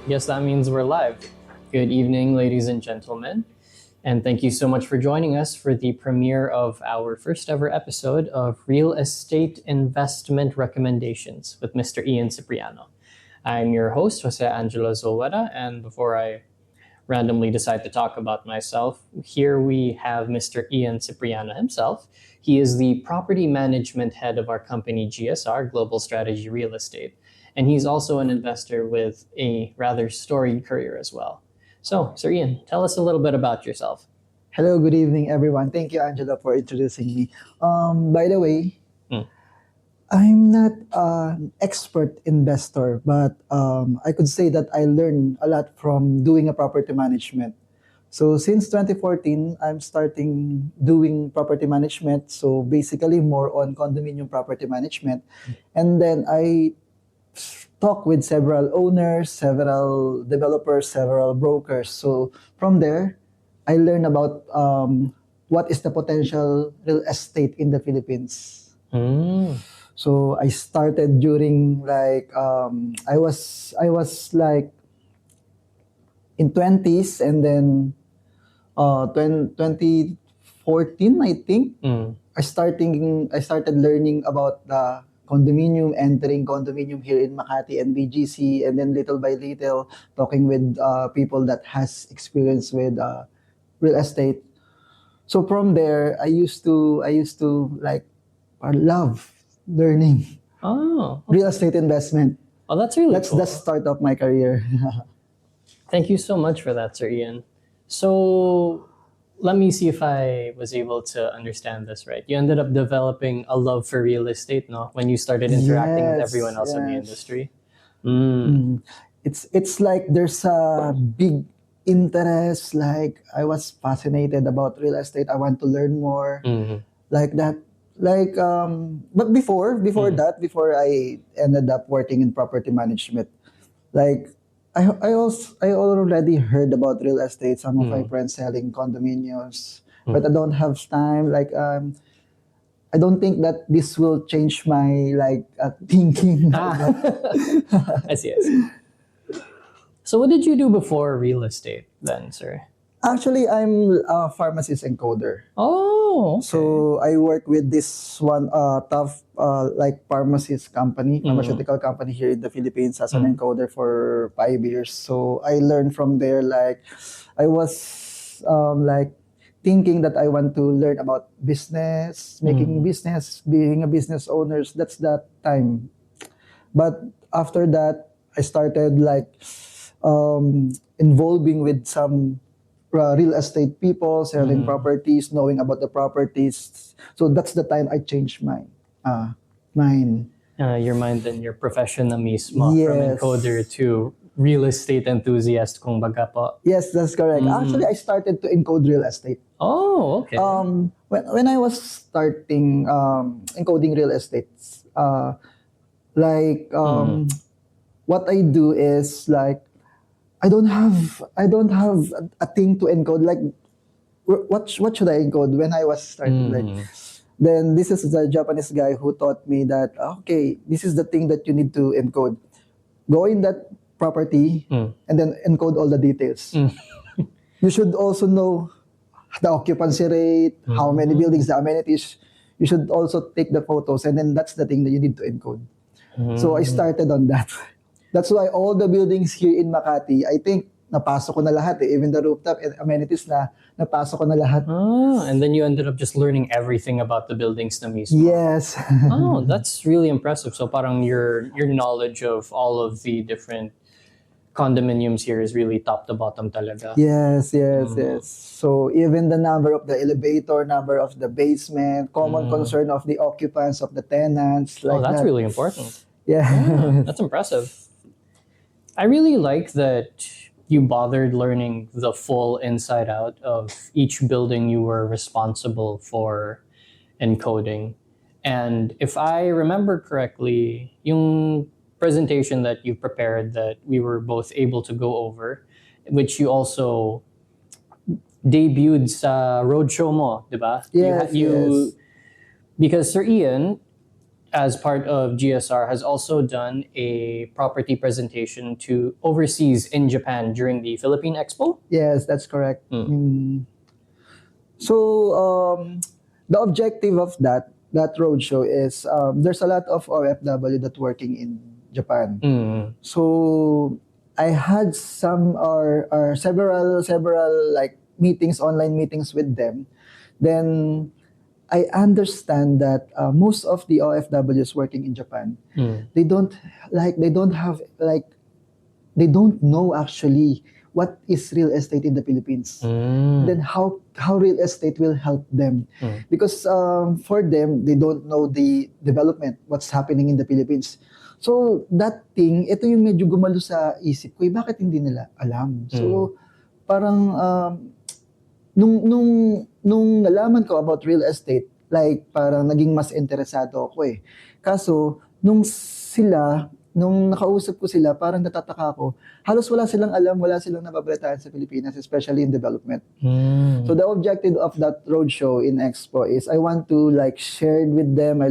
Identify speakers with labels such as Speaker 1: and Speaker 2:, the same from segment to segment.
Speaker 1: Guess that means we're live. Good evening, ladies and gentlemen. And thank you so much for joining us for the premiere of our first ever episode of Real Estate Investment Recommendations with Mr. Ian Cipriano. I'm your host, Jose Angelo Zulueta, and before I randomly decide to talk about myself, here we have Mr. Ian Cipriano himself. He is the property management head of our company GSR, Global Strategy Real Estate, and he's also an investor with a rather storied career as well. So, Sir Ian, tell us a little bit about yourself.
Speaker 2: Hello, good evening, everyone. Thank you, Angela, for introducing me. By the way, I'm not an expert investor, but I could say that I learned a lot from doing a property management. So since 2014, I'm starting doing property management. So basically more on condominium property management. And then I talk with several owners, several developers, several brokers. So from there, I learned about what is the potential real estate in the Philippines. So I started during like I was like in 20s, and then 2014 I think I started learning about the condominium, entering condominium here in Makati and BGC, and then little by little talking with people that has experience with real estate. So from there, I used to like love learning real estate investment.
Speaker 1: Oh, that's really
Speaker 2: That's
Speaker 1: cool.
Speaker 2: the start of my career.
Speaker 1: Thank you so much for that, Sir Ian. So let me see if I was able to understand this right. You ended up developing a love for real estate, no? When you started interacting with
Speaker 2: Yes,
Speaker 1: everyone else in the
Speaker 2: yes.
Speaker 1: industry.
Speaker 2: It's like there's a big interest. Like I was fascinated about real estate. I want to learn more. Like that. Like but before that, before I ended up working in property management, like I already heard about real estate. Some of my friends selling condominiums, but I don't have time. Like I don't think that this will change my like thinking.
Speaker 1: I see. So what did you do before real estate then, sir?
Speaker 2: Actually, I'm a pharmacist encoder.
Speaker 1: Oh, okay.
Speaker 2: So I work with this one tough like pharmaceutical company here in the Philippines as an encoder for 5 years. So I learned from there. Like I was like thinking that I want to learn about business, making business, being a business owner. That's that time. But after that, I started like involving with some real estate people, selling properties, knowing about the properties. So that's the time I changed my mind.
Speaker 1: Your mind and your profession na mismo, from
Speaker 2: Yes.
Speaker 1: encoder to real estate enthusiast, kung baga po.
Speaker 2: Yes, that's correct. Actually, I started to encode real estate.
Speaker 1: Oh, okay.
Speaker 2: When I was starting encoding real estate, like what I do is like I don't have a thing to encode. Like what should I encode when I was starting? Like then this is the Japanese guy who taught me that okay, this is the thing that you need to encode. Go in that property and then encode all the details. You should also know the occupancy rate, how many buildings, the amenities. You should also take the photos, and then that's the thing that you need to encode. So I started on that. That's why all the buildings here in Makati, I think napasok ko na lahat eh. Even the rooftop and amenities napasok ko na lahat.
Speaker 1: And then you ended up just learning everything about the buildings na mismo.
Speaker 2: Yes.
Speaker 1: Oh, that's really impressive. So parang your knowledge of all of the different condominiums here is really top to bottom talaga.
Speaker 2: Yes. So even the number of the elevator, number of the basement, common concern of the occupants, of the tenants, like
Speaker 1: that's
Speaker 2: that.
Speaker 1: really important.
Speaker 2: Yeah.
Speaker 1: That's impressive. I really like that you bothered learning the full inside out of each building you were responsible for encoding. And if I remember correctly, yung presentation that you prepared that we were both able to go over, which you also debuted sa roadshow mo, di ba?
Speaker 2: Yes, yes.
Speaker 1: Because Sir Ian, as part of GSR, has also done a property presentation to overseas in Japan during the Philippine Expo.
Speaker 2: Yes, that's correct. So the objective of that roadshow is there's a lot of OFW that working in Japan. So I had some or several like meetings, online meetings with them. Then I understand that most of the OFWs working in Japan, they don't know actually what is real estate in the Philippines. Then how real estate will help them, because for them they don't know the development, what's happening in the Philippines. So that thing, ito yung medyo gumalo sa isip ko, bakit hindi nila alam? So parang nung nalaman ko about real estate, like parang naging mas interesado ako eh. Kaso nung nakausap ko sila, parang natataka ako. Halos wala silang alam, wala silang nababalitaan sa Pilipinas, especially in development. So the objective of that roadshow in Expo is I want to like share with them, I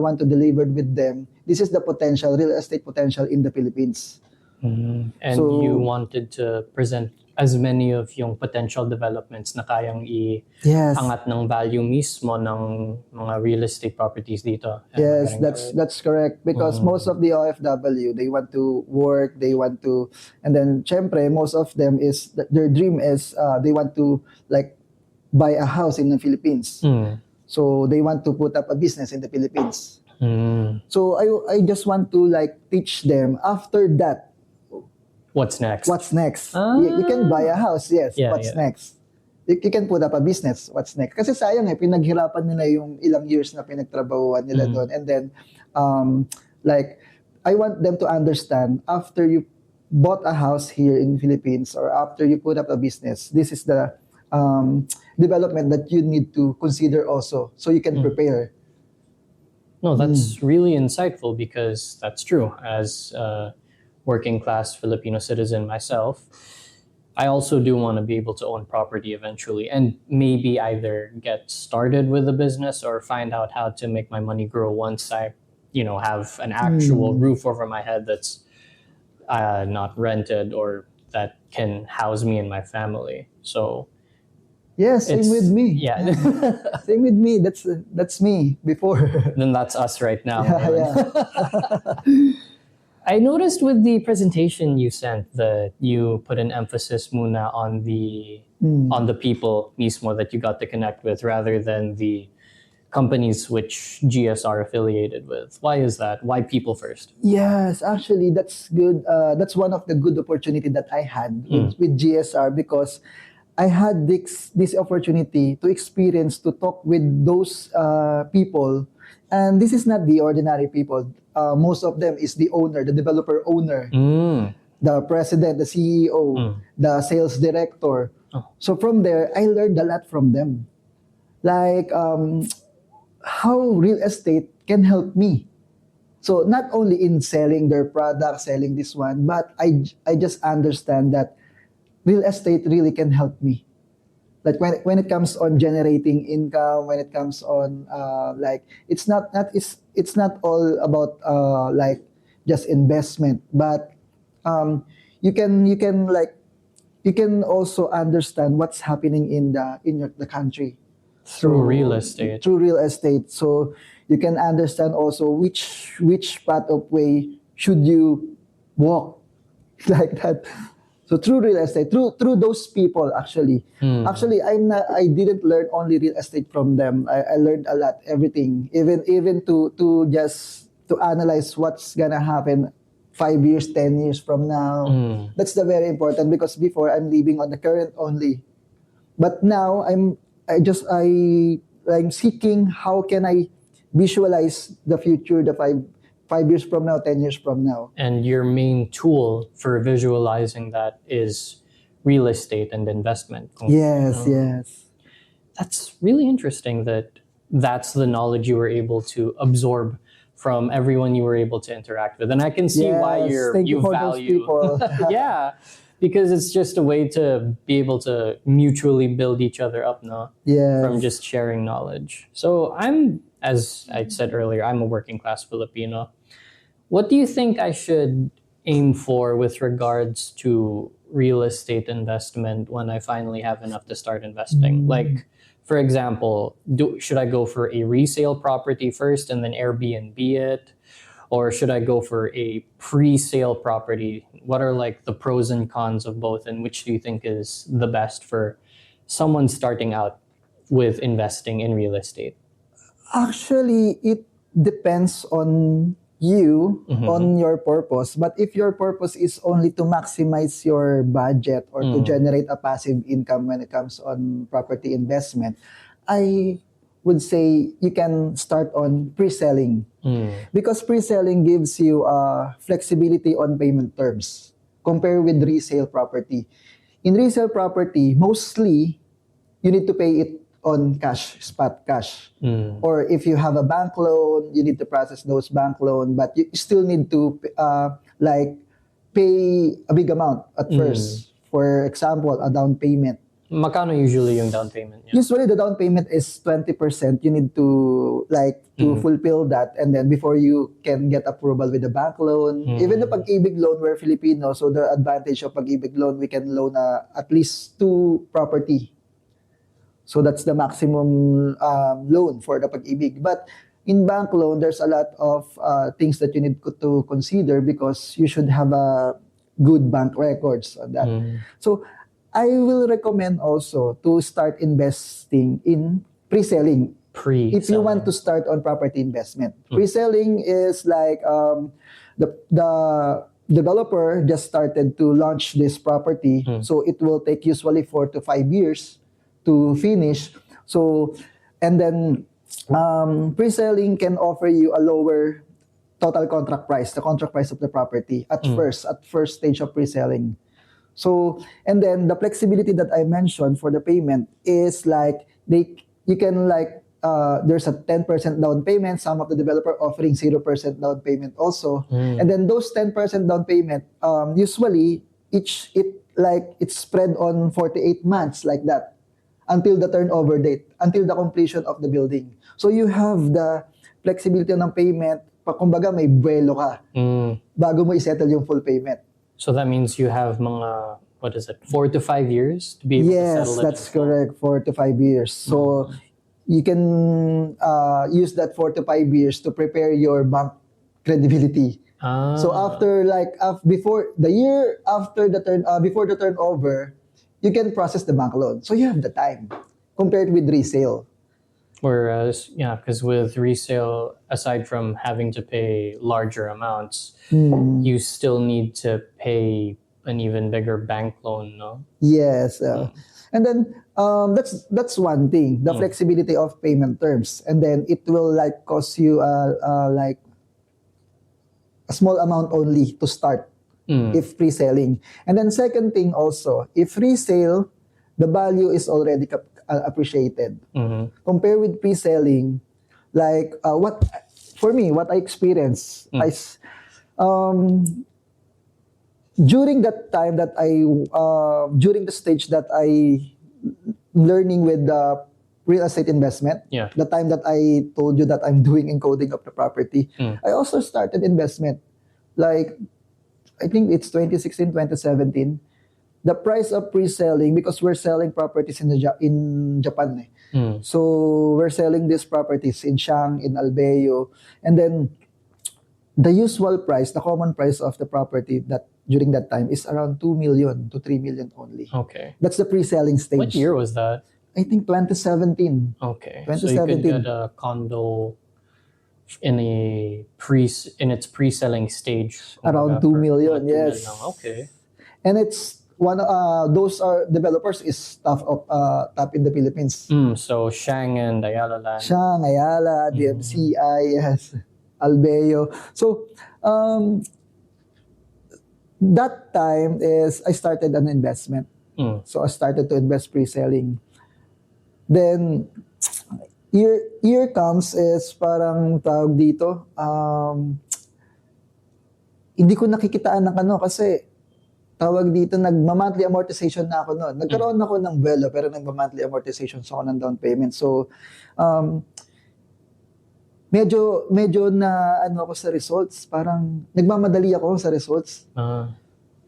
Speaker 2: want to deliver with them. This is the potential, real estate potential in the Philippines.
Speaker 1: And so, you wanted to present as many of yung potential developments na kayang i-angat ng value mismo ng mga real estate properties dito.
Speaker 2: Yes, that's correct. Because most of the OFW, they want to work, and then syempre, most of them is, their dream is they want to like buy a house in the Philippines. So they want to put up a business in the Philippines. So I just want to like teach them after that.
Speaker 1: What's next?
Speaker 2: You can buy a house, yes. What's next? You can put up a business. What's next? Kasi sayang pinaghirapan nila yung ilang years na pinagtrabahuan nila doon. And then, like, I want them to understand, after you bought a house here in Philippines or after you put up a business, this is the development that you need to consider also, so you can prepare.
Speaker 1: No, that's really insightful, because that's true. As working class Filipino citizen myself, I also do want to be able to own property eventually, and maybe either get started with a business or find out how to make my money grow once I, have an actual roof over my head that's not rented, or that can house me and my family. So
Speaker 2: yeah, same with me.
Speaker 1: Yeah.
Speaker 2: Same with me. That's me before.
Speaker 1: Then that's us right now.
Speaker 2: Yeah.
Speaker 1: I noticed with the presentation you sent that you put an emphasis muna on the people mismo that you got to connect with, rather than the companies which GS are affiliated with. Why is that? Why people first?
Speaker 2: Yes, actually, that's good. That's one of the good opportunity that I had with GSR, because I had this opportunity to experience, to talk with those people. And this is not the ordinary people. Most of them is the owner, the developer owner, the president, the CEO, the sales director. So from there, I learned a lot from them. Like how real estate can help me. So not only in selling their product, selling this one, but I just understand that real estate really can help me. Like when it comes on generating income, when it comes on like it's not all about like just investment, but you can also understand what's happening in the country
Speaker 1: through real estate.
Speaker 2: Through real estate, so you can understand also which path of way should you walk, like that. So through real estate, through those people, actually, I didn't learn only real estate from them. I learned a lot, everything, even to just to analyze what's gonna happen 5 years, 10 years from now. That's the very important, because before I'm living on the current only, but now I'm seeking how can I visualize the future, the 5 years from now, 10 years from now.
Speaker 1: And your main tool for visualizing that is real estate and investment.
Speaker 2: Yes.
Speaker 1: That's really interesting that that's the knowledge you were able to absorb from everyone you were able to interact with. And I can see why you value.
Speaker 2: Those people.
Speaker 1: Yeah, because it's just a way to be able to mutually build each other up, no?
Speaker 2: Yes.
Speaker 1: From just sharing knowledge. So I'm as I said earlier, I'm a working class Filipino. What do you think I should aim for with regards to real estate investment when I finally have enough to start investing? Like, for example, should I go for a resale property first and then Airbnb it? Or should I go for a pre-sale property? What are like the pros and cons of both, and which do you think is the best for someone starting out with investing in real estate?
Speaker 2: Actually, it depends on you, on your purpose. But if your purpose is only to maximize your budget or to generate a passive income when it comes on property investment, I would say you can start on pre-selling. Because pre-selling gives you flexibility on payment terms compared with resale property. In resale property, mostly you need to pay it on cash, spot cash. Or if you have a bank loan, you need to process those bank loan, but you still need to like pay a big amount at first. For example, a down payment.
Speaker 1: Makano usually yung down payment? Yeah.
Speaker 2: Usually the down payment is 20%. You need to fulfill that, and then before you can get approval with the bank loan. Even the pag-ibig loan, we're Filipino, so the advantage of pag-ibig loan, we can loan at least 2 property. So that's the maximum loan for the pag-ibig. But in bank loan, there's a lot of things that you need to consider because you should have a good bank records on that. So I will recommend also to start investing in pre-selling. If you want to start on property investment. Pre-selling is like the developer just started to launch this property. So it will take usually 4 to 5 years to finish. So, and then pre-selling can offer you a lower total contract price, the contract price of the property at first stage of pre-selling. So, and then the flexibility that I mentioned for the payment is like you can like there's a 10% down payment. Some of the developer offering 0% down payment also, and then those 10% down payment usually it's spread on 48 months like that until the turnover date, until the completion of the building. So you have the flexibility ng payment. Kumbaga may buwelo ka bago mo i-settle yung full payment.
Speaker 1: So that means you have mga, 4 to 5 years to be able to settle it?
Speaker 2: Yes, that's correct, 4 to 5 years. So you can use that 4 to 5 years to prepare your bank credibility. So after before the year after before the turnover, you can process the bank loan. So you have the time compared with resale.
Speaker 1: Whereas, because with resale, aside from having to pay larger amounts, you still need to pay an even bigger bank loan, no?
Speaker 2: Yes. And then that's one thing, the flexibility of payment terms. And then it will cost you a small amount only to start if pre-selling. And then second thing also, if resale, the value is already appreciated. Compare with pre-selling, what I experienced, during that time that during the stage that I learning with the real estate investment, the time that I told you that I'm doing encoding of the property, I also started investment. I think it's 2016, 2017. The price of pre-selling, because we're selling properties in Japan. So we're selling these properties in Siang, in Albeo. And then the usual price, the common price of the property that during that time is around 2 million to 3 million only.
Speaker 1: Okay.
Speaker 2: That's the pre-selling stage.
Speaker 1: What year was that?
Speaker 2: I think 2017.
Speaker 1: Okay.
Speaker 2: 2017.
Speaker 1: So you could get a condo in its pre-selling stage.
Speaker 2: Around 2 million, yes.
Speaker 1: 2 million. Okay.
Speaker 2: And it's those are developers is top in the Philippines.
Speaker 1: So Siang and Ayala land.
Speaker 2: Siang, Ayala, DMCI, yes, Albeo. So that time is I started an investment. So I started to invest pre-selling. Then year comes is parang tawag dito, hindi ko nakikitaan ng kasi tawag dito, nagma-monthly amortization na ako noon. Nagkaroon ako ng buwelo pero nagma-monthly amortization ako ng down payment. So, medyo na ano ako sa results, parang nagmamadali ako sa results.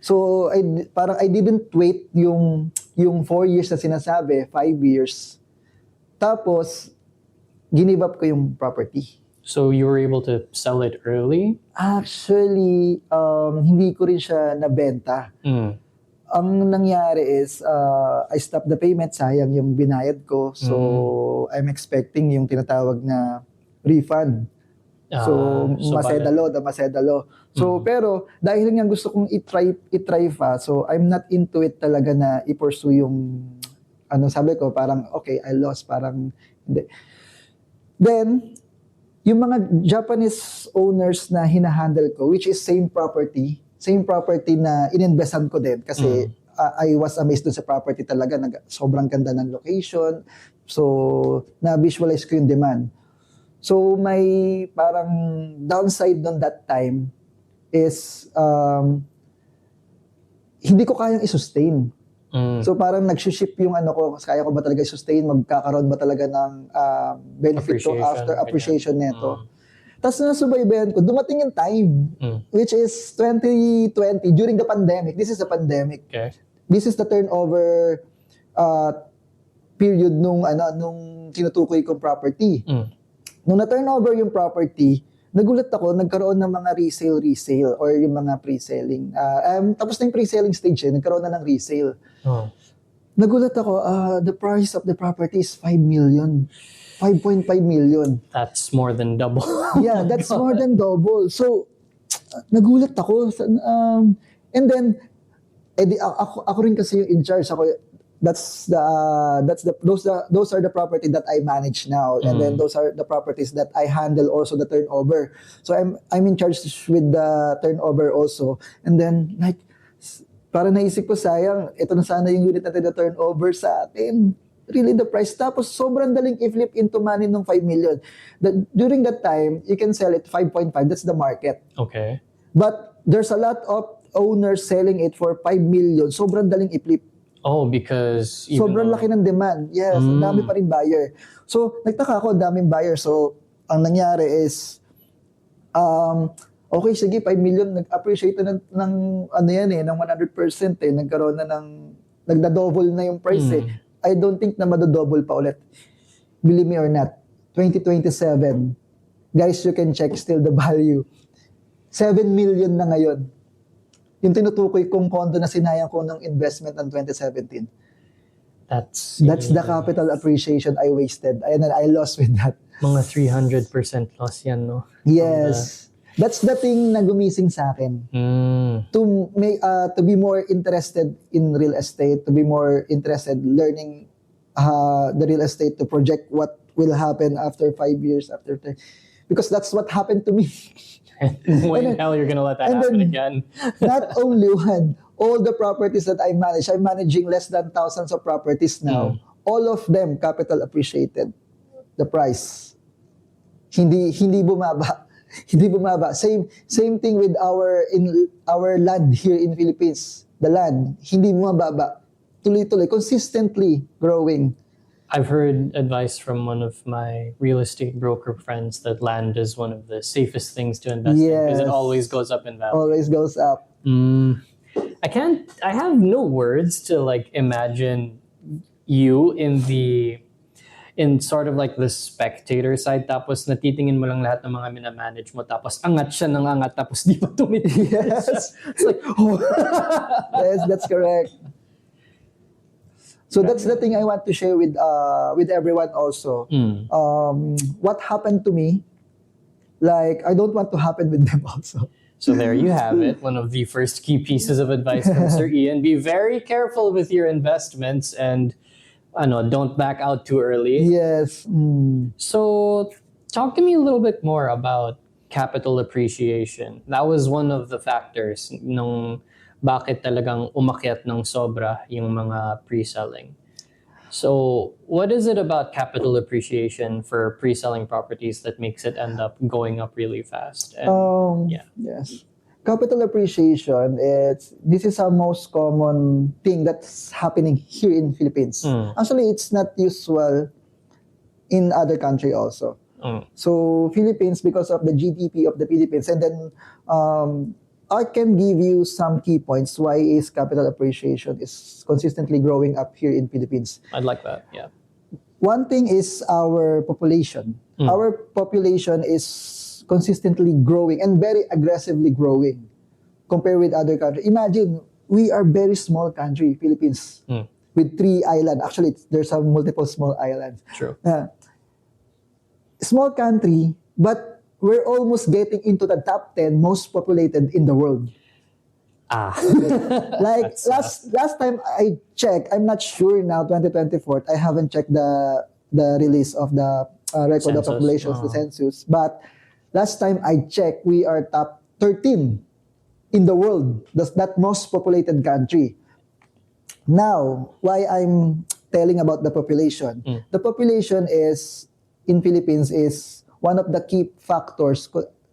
Speaker 2: So I didn't wait yung 4 years na sinasabi, 5 years. Tapos give up ko yung property.
Speaker 1: So you were able to sell it early?
Speaker 2: Actually, hindi ko rin siya nabenta. Ang nangyari is, I stopped the payment, sayang yung binayad ko. So, I'm expecting yung tinatawag na refund. So masedalo. So, pero, dahil nga gusto kong i-try pa, so I'm not into it talaga na i-pursue yung, sabi ko, parang, okay, I lost, parang, hindi. Then, yung mga Japanese owners na hinahandle ko, which is same property na ininvestan ko din kasi I was amazed dun sa property talaga, sobrang ganda ng location. So, na-visualize ko yung demand. So, may parang downside nun that time is hindi ko kayang i-sustain. So, parang nag-ship yung kaya ko ba talaga i-sustain, magkakaroon ba talaga ng benefit to after appreciation neto. Tapos nasubaybayan ko, dumating yung time, which is 2020, during the pandemic. This is the pandemic.
Speaker 1: Okay.
Speaker 2: This is the turnover period nung tinutukoy kong property. Nung na-turnover yung property, nagulat ako, nagkaroon ng mga resale or yung mga pre-selling. Tapos na yung pre-selling stage, nagkaroon na ng resale. Nagulat ako, the price of the property is 5 million. 5.5 million.
Speaker 1: That's more than double.
Speaker 2: Yeah, that's more than double. So, nagulat ako. And then, ako rin kasi yung in charge. Those are the property that I manage now, and then those are the properties that I handle also the turnover. So I'm in charge with the turnover also. And then parang naisip ko, sayang, ito na sana yung unit natin na turnover sa atin. Really the price. Tapos sobrang daling i-flip into money ng 5 million. During that time, you can sell it 5.5. That's the market.
Speaker 1: Okay.
Speaker 2: But there's a lot of owners selling it for 5 million. Sobrang daling i-flip.
Speaker 1: Oh, because
Speaker 2: sobrang laki ng demand. Yes, ang dami pa rin buyer. So, nagtaka ako, ang daming buyer. So, ang nangyari is, okay, sige, 5 million, nag-appreciate na ng 100% nagkaroon na nagda-double na yung price I don't think na madodouble pa ulit. Believe me or not, 2027, guys, you can check still the value. 7 million na ngayon. Yung tinutukoy kong condo na sinayang ko ng investment ng 2017. That's the capital appreciation I wasted. And I lost with that.
Speaker 1: Mga 300% loss yan, no?
Speaker 2: Yes. That's the thing na gumising sa akin. To be more interested in real estate, to be more interested learning the real estate, to project what will happen after 5 years, after 10. Because that's what happened to me.
Speaker 1: When hell you're gonna let that happen again?
Speaker 2: Not only one, all the properties that I manage, I'm managing less than thousands of properties now. All of them capital appreciated. The price. Hindi bumaba. Hindi bumaba. Same thing with our land here in Philippines. The land, hindi bumababa. Tuloy-tuloy, consistently growing.
Speaker 1: I've heard advice from one of my real estate broker friends that land is one of the safest things to invest in because it always goes up in value.
Speaker 2: Always goes up.
Speaker 1: I have no words to imagine you in sort of like the spectator side, tapos natitingin mo lang lahat ng mga minamanage mo, tapos angat siya ng angat, tapos di pa tumitigil.
Speaker 2: Yes.
Speaker 1: It's like, oh.
Speaker 2: Yes, that's correct. So that's the thing I want to share with everyone also. What happened to me, I don't want to happen with them also.
Speaker 1: So there you have it. One of the first key pieces of advice from Sir Ian. Be very careful with your investments and don't back out too early.
Speaker 2: Yes.
Speaker 1: So talk to me a little bit more about capital appreciation. That was one of the factors nung bakit talagang umakyat ng sobra yung mga pre-selling. So what is it about capital appreciation for pre-selling properties that makes it end up going up really fast? And,
Speaker 2: Yes. Capital appreciation, this is a most common thing that's happening here in Philippines. Actually, it's not usual in other country also. So Philippines, because of the GDP of the Philippines, and then I can give you some key points why is capital appreciation is consistently growing up here in Philippines.
Speaker 1: I'd like that. Yeah.
Speaker 2: One thing is our population. Our population is consistently growing and very aggressively growing compared with other countries. Imagine, we are very small country, Philippines, with 3 islands. Actually, there's some multiple small islands.
Speaker 1: True.
Speaker 2: Small country, but we're almost getting into the top 10 most populated in the world. Like last time I checked, I'm not sure now, 2024, I haven't checked the release of the record of populations, the census, but last time I checked, we are top 13 in the world, that most populated country. Now, why I'm telling about the population? The population is, in Philippines, is one of the key factors.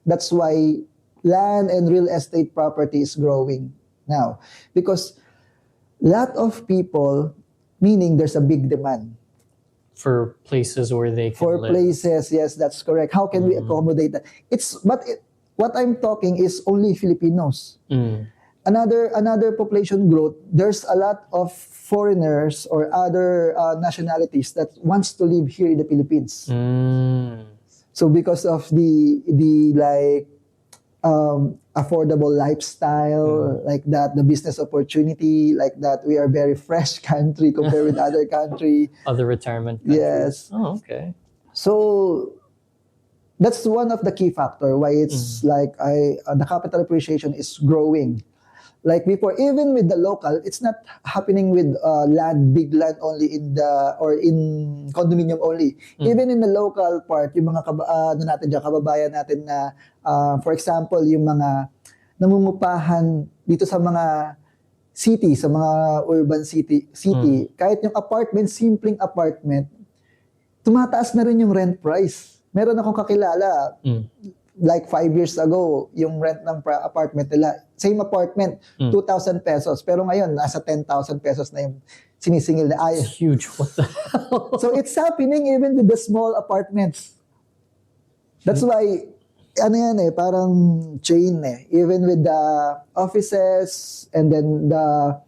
Speaker 2: That's why land and real estate property is growing now. Because lot of people, meaning there's a big demand.
Speaker 1: For places where they can
Speaker 2: For
Speaker 1: live.
Speaker 2: places, yes, that's correct. How can we accommodate that? What I'm talking is only Filipinos. Another population growth, there's a lot of foreigners or other nationalities that wants to live here in the Philippines. So because of the like affordable lifestyle, like that, the business opportunity, like that, we are very fresh country compared with other country.
Speaker 1: Other retirement countries.
Speaker 2: Yes.
Speaker 1: Oh, okay.
Speaker 2: So that's one of the key factor why it's like the capital appreciation is growing. Like before, even with the local, it's not happening with big land only in condominium only. Even in the local part, yung mga kababayan natin na, for example, yung mga nangungupahan dito sa mga city, sa mga urban city, kahit yung apartment, simpleng apartment, tumataas na rin yung rent price. Meron akong kakilala, like 5 years ago, yung rent ng apartment nila, same apartment, 2,000 pesos. Pero ngayon, nasa 10,000 pesos na yung sinisingil na ay.
Speaker 1: It's huge. What the hell?
Speaker 2: So it's happening even with the small apartments. That's why, parang chain eh. Even with the offices and then the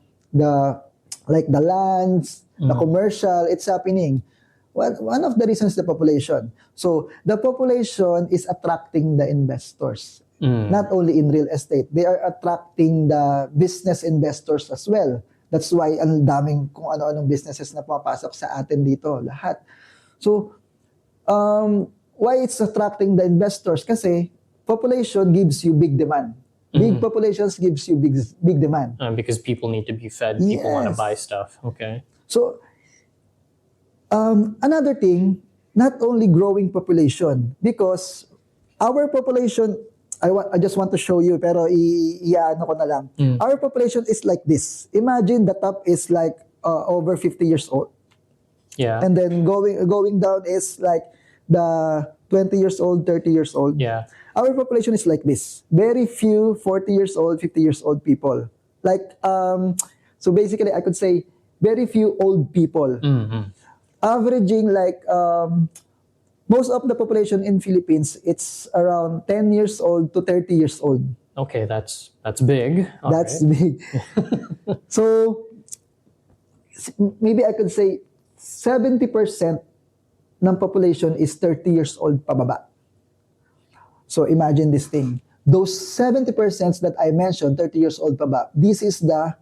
Speaker 2: lands, the commercial, it's happening. One of the reasons the population. So the population is attracting the investors. Not only in real estate, they are attracting the business investors as well. That's why ang daming kung ano-anong businesses na pumapasok sa atin dito, lahat. So why it's attracting the investors? Kasi population gives you big demand. Big populations gives you big demand.
Speaker 1: Because people need to be fed. People want to buy stuff. Okay.
Speaker 2: So another thing, not only growing population, because our population, I just want to show you, pero iano ko na lang. Our population is like this. Imagine the top is like over 50 years old.
Speaker 1: Yeah.
Speaker 2: And then going down is like the 20 years old, 30 years old.
Speaker 1: Yeah.
Speaker 2: Our population is like this. Very few 40 years old, 50 years old people. Like, so basically I could say very few old people. Averaging like most of the population in Philippines, it's around 10 years old to 30 years old.
Speaker 1: Okay, that's big. All
Speaker 2: That's
Speaker 1: right.
Speaker 2: big. So maybe I could say 70% ng population is 30 years old pababa. So imagine this thing. Those 70% that I mentioned, 30 years old pababa, this is the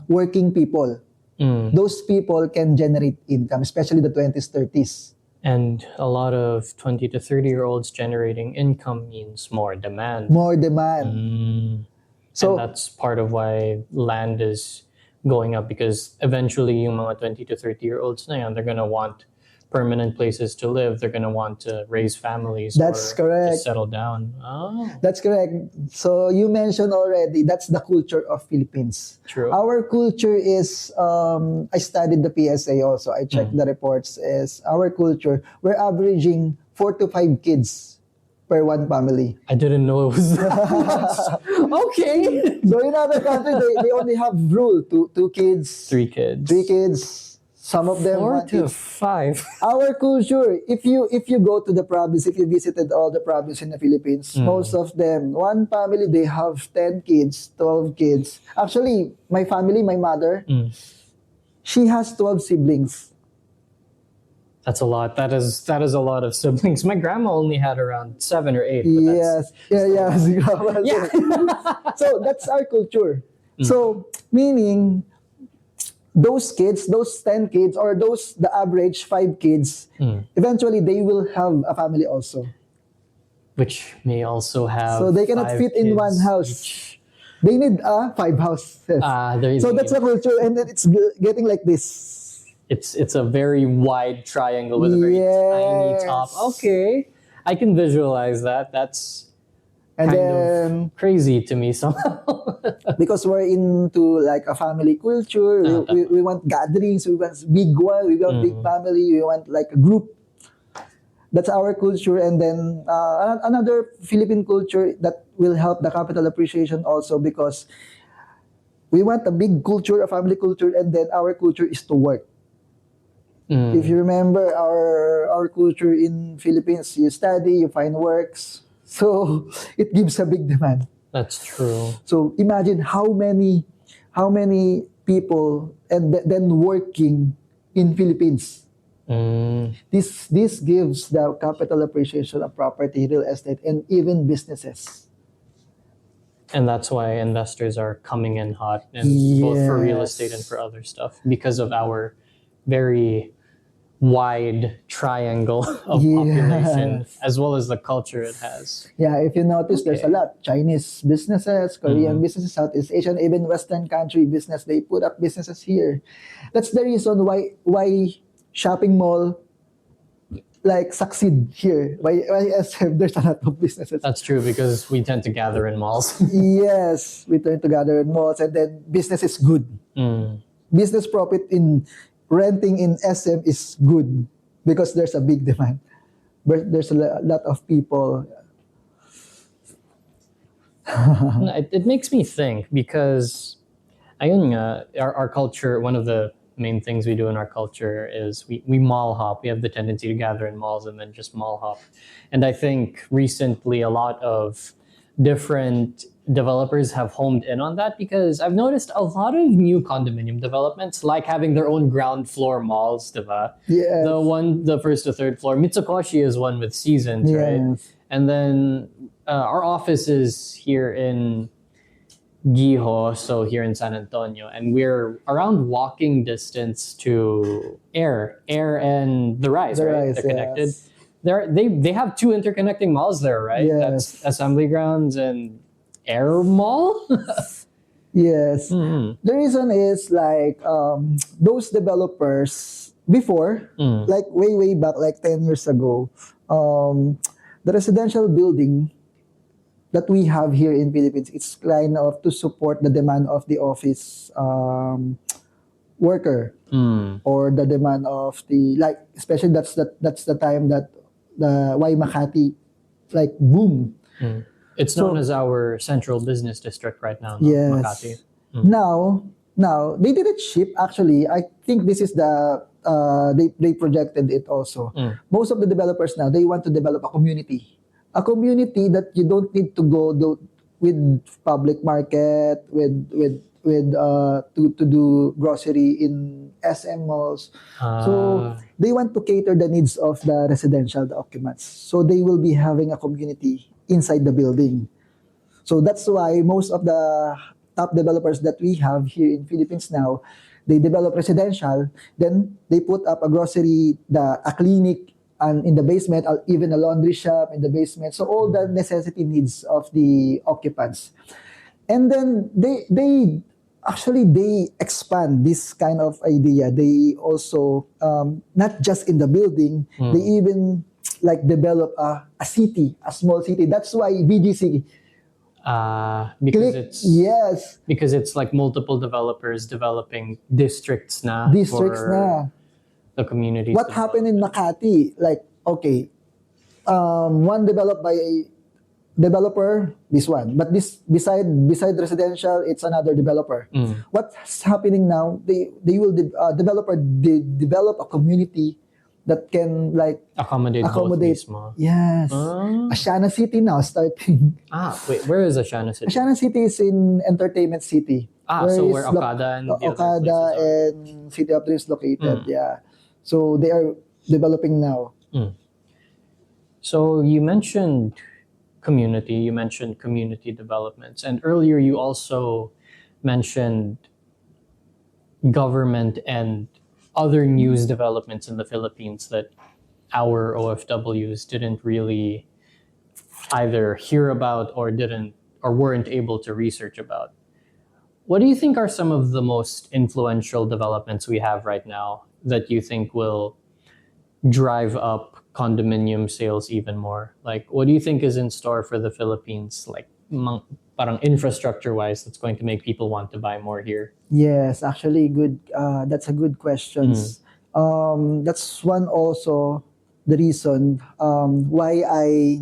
Speaker 2: working people. Those people can generate income, especially the 20s, 30s.
Speaker 1: And a lot of 20 to 30-year-olds generating income means more demand.
Speaker 2: More demand. So
Speaker 1: and that's part of why land is going up, because eventually yung mga 20 to 30-year-olds na yan, they're going to want permanent places to live. They're going to want to raise families.
Speaker 2: That's correct.
Speaker 1: To settle down. Oh.
Speaker 2: That's correct. So you mentioned already, that's the culture of Philippines.
Speaker 1: True.
Speaker 2: Our culture is, I studied the PSA also. I checked the reports. Is our culture, we're averaging 4 to 5 kids per one family.
Speaker 1: I didn't know it was that. Okay.
Speaker 2: So in other countries, they only have rule, two kids.
Speaker 1: 3 kids.
Speaker 2: 3 kids. Some of them
Speaker 1: 4
Speaker 2: want
Speaker 1: to
Speaker 2: it.
Speaker 1: 5.
Speaker 2: Our culture, if you go to the province, if you visited all the province in the Philippines, most of them, one family, they have 10 kids, 12 kids. Actually, my family, my mother, she has 12 siblings.
Speaker 1: That's a lot. That is a lot of siblings. My grandma only had around 7 or 8. But
Speaker 2: Yes. Yeah.
Speaker 1: Yeah.
Speaker 2: So that's our culture. So meaning those kids, those 10 kids, or those the average 5 kids, eventually they will have a family also.
Speaker 1: Which may also have
Speaker 2: So they cannot
Speaker 1: 5
Speaker 2: fit in one
Speaker 1: kids
Speaker 2: house.
Speaker 1: each.
Speaker 2: They need 5 houses.
Speaker 1: There you
Speaker 2: So
Speaker 1: go.
Speaker 2: that's the culture, and then it's getting like this.
Speaker 1: It's a very wide triangle with a very tiny top. Okay, I can visualize that. That's
Speaker 2: And
Speaker 1: kind
Speaker 2: then
Speaker 1: of crazy to me somehow.
Speaker 2: because we're into like a family culture, we want gatherings, we want big one, we want big family, we want like a group. That's our culture. And then another Philippine culture that will help the capital appreciation also, because we want a big culture, a family culture, and then our culture is to work. If you remember our culture in Philippines, you study, you find works. So it gives a big demand.
Speaker 1: That's true.
Speaker 2: So imagine how many people and then working in Philippines. This gives the capital appreciation of property, real estate, and even businesses.
Speaker 1: And that's why investors are coming in hot, and both for real estate and for other stuff, because of our very wide triangle of population, as well as the culture it has.
Speaker 2: Yeah, if you notice, there's a lot. Chinese businesses, Korean businesses, Southeast Asian, even Western country business, they put up businesses here. That's the reason why shopping mall like succeed here. Why SM, there's a lot of businesses.
Speaker 1: That's true, because we tend to gather in malls.
Speaker 2: Yes, we turn to gather in malls, and then business is good. Business profit in renting in SM is good because there's a big demand. But there's a lot of people.
Speaker 1: It makes me think, because ayun nga, our culture, one of the main things we do in our culture is we mall hop. We have the tendency to gather in malls and then just mall hop. And I think recently a lot of different developers have homed in on that, because I've noticed a lot of new condominium developments like having their own ground floor malls, diba?
Speaker 2: Yes.
Speaker 1: The first to third floor. Mitsukoshi is one with Seasons, right? And then our office is here in Giho, so here in San Antonio, and we're around walking distance to Air and the Rise, right? They're connected.
Speaker 2: Yes.
Speaker 1: They have 2 interconnecting malls there, right?
Speaker 2: Yes.
Speaker 1: That's Assembly Grounds and Air Mall.
Speaker 2: Yes. The reason is like those developers before, like way back, like 10 years ago, the residential building that we have here in Philippines, it's kind of to support the demand of the office worker, or the demand of the, like, especially that's the time that the Y Makati like boom.
Speaker 1: It's known as our central business district right now, no?
Speaker 2: Yes.
Speaker 1: Makati.
Speaker 2: Now they didn't ship. Actually, I think this is the they projected it also. Most of the developers now, they want to develop a community that you don't need to go with public market to do grocery in SM malls. So they want to cater the needs of the residential, the occupants. So they will be having a community inside the building. So that's why most of the top developers that we have here in Philippines now, they develop residential, then they put up a grocery, a clinic, and in the basement, even a laundry shop in the basement. So all the necessity needs of the occupants. And then they expand this kind of idea. They also, not just in the building, they even like develop a city, a small city. That's why BGC.
Speaker 1: Because it's like multiple developers developing districts na for the community.
Speaker 2: What happened in Makati? Like, okay, one developed by developer, this one. But this beside residential, it's another developer. What's happening now? They will develop a community that can like
Speaker 1: accommodate both mismo.
Speaker 2: Yes. Asiana City now starting.
Speaker 1: Wait, where is Asiana City?
Speaker 2: Asiana City is in Entertainment City.
Speaker 1: So where Okada and
Speaker 2: and City of Dreams located. Yeah. So they are developing now.
Speaker 1: So you mentioned community developments, and earlier you also mentioned government and other news developments in the Philippines that our OFWs didn't really either hear about or weren't able to research about. What do you think are some of the most influential developments we have right now that you think will drive up condominium sales even more? Like, what do you think is in store for the Philippines, like parang infrastructure-wise, that's going to make people want to buy more here?
Speaker 2: Yes, actually, good. That's a good question. That's one also the reason why I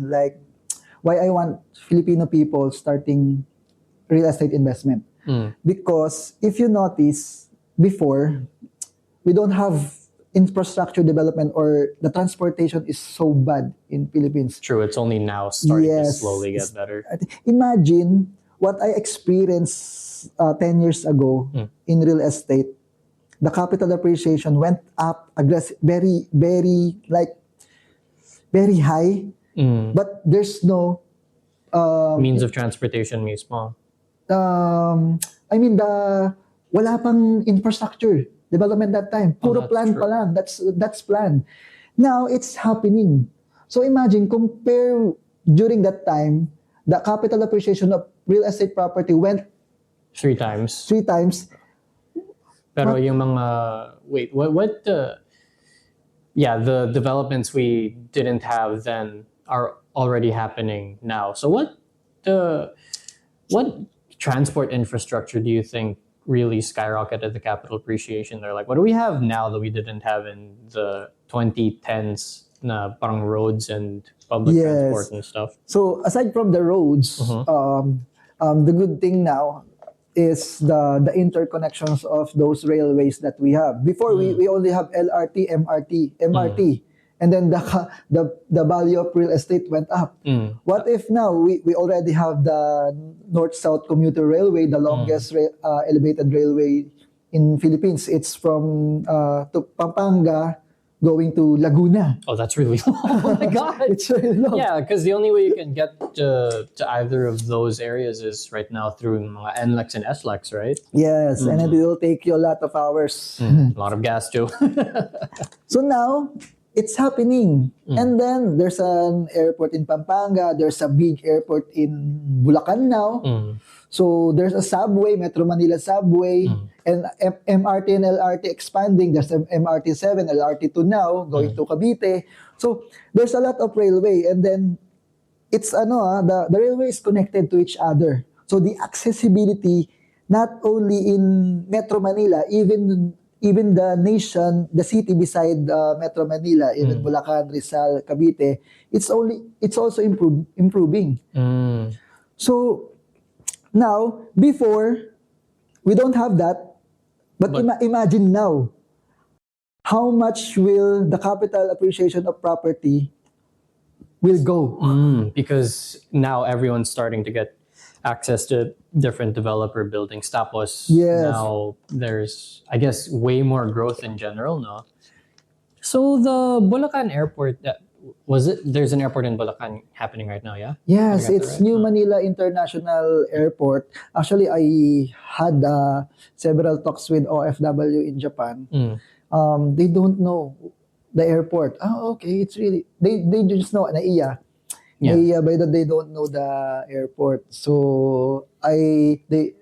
Speaker 2: want Filipino people starting real estate investment. Because if you notice, before, we don't have infrastructure development, or the transportation is so bad in Philippines.
Speaker 1: True, it's only now starting to slowly get better.
Speaker 2: Imagine what I experienced 10 years ago in real estate. The capital appreciation went up very, very, very high. But there's no
Speaker 1: means of transportation mismo.
Speaker 2: Wala pang infrastructure development that time. Puro plan pa lang. That's plan. Now it's happening. So imagine, compare during that time, the capital appreciation of real estate property went
Speaker 1: 3 times.
Speaker 2: 3 times.
Speaker 1: Pero yung mga the developments we didn't have then are already happening now. So what transport infrastructure do you think really skyrocketed the capital appreciation? They're like, what do we have now that we didn't have in the 2010s na parang roads and public transport and stuff?
Speaker 2: So aside from the roads, the good thing now is the interconnections of those railways that we have. Before we only have LRT, MRT. And then the value of real estate went up. What if now we already have the North-South Commuter Railway, the longest elevated railway in Philippines? It's from to Pampanga going to Laguna.
Speaker 1: Oh, that's really long. Oh my God.
Speaker 2: It's really long.
Speaker 1: Yeah, because the only way you can get to either of those areas is right now through mga NLEX and SLEX, right?
Speaker 2: Yes, and it will take you a lot of hours.
Speaker 1: A lot of gas too.
Speaker 2: So now, it's happening. And then there's an airport in Pampanga. There's a big airport in Bulacan now. So there's a subway, Metro Manila subway, and MRT and LRT expanding. There's MRT 7, LRT 2 now, going to Cavite. So there's a lot of railway. And then it's the railway is connected to each other. So the accessibility, not only in Metro Manila, even the nation, the city beside Metro Manila, even Bulacan, Rizal, Cavite, it's also improving. So now, before, we don't have that, but imagine now, how much will the capital appreciation of property will go?
Speaker 1: Because now everyone's starting to get access to different developer buildings. Tapos now there's, I guess, way more growth in general, no? So the Bulacan airport, there's an airport in Bulacan happening right now, yeah?
Speaker 2: Yes, it's right? New Manila International Airport. Actually, I had several talks with OFW in Japan. They don't know the airport. Okay, it's really, they just know NAIA. But they don't know the airport. So they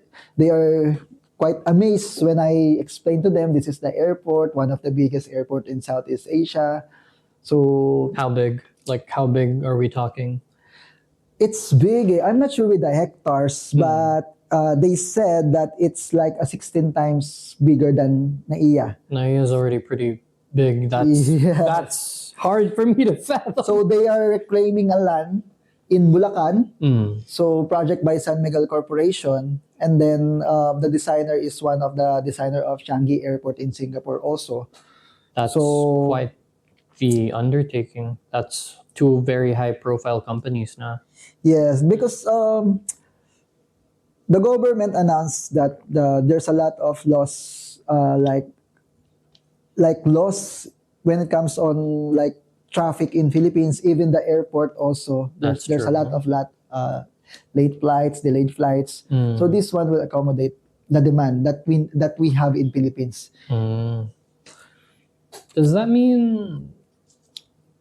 Speaker 2: are quite amazed when I explain to them this is the airport, one of the biggest airport in Southeast Asia. So
Speaker 1: how big? Like how big are we talking?
Speaker 2: It's big. I'm not sure with the hectares, but they said that it's like a 16 times bigger than NAIA.
Speaker 1: NAIA is already pretty big. That's hard for me to fathom.
Speaker 2: So they are reclaiming a land in Bulacan.
Speaker 1: Mm.
Speaker 2: So project by San Miguel Corporation, and then the designer is one of the designer of Changi Airport in Singapore also.
Speaker 1: That's
Speaker 2: So-
Speaker 1: quite the undertaking. That's two very high profile companies na.
Speaker 2: Yes, because the government announced that there's a lot of loss, like loss when it comes on like traffic in Philippines, even the airport also.
Speaker 1: That's
Speaker 2: There's a
Speaker 1: true.
Speaker 2: lot of late flights, delayed flights.
Speaker 1: Mm.
Speaker 2: So this one will accommodate the demand that we have in Philippines.
Speaker 1: Mm. Does that mean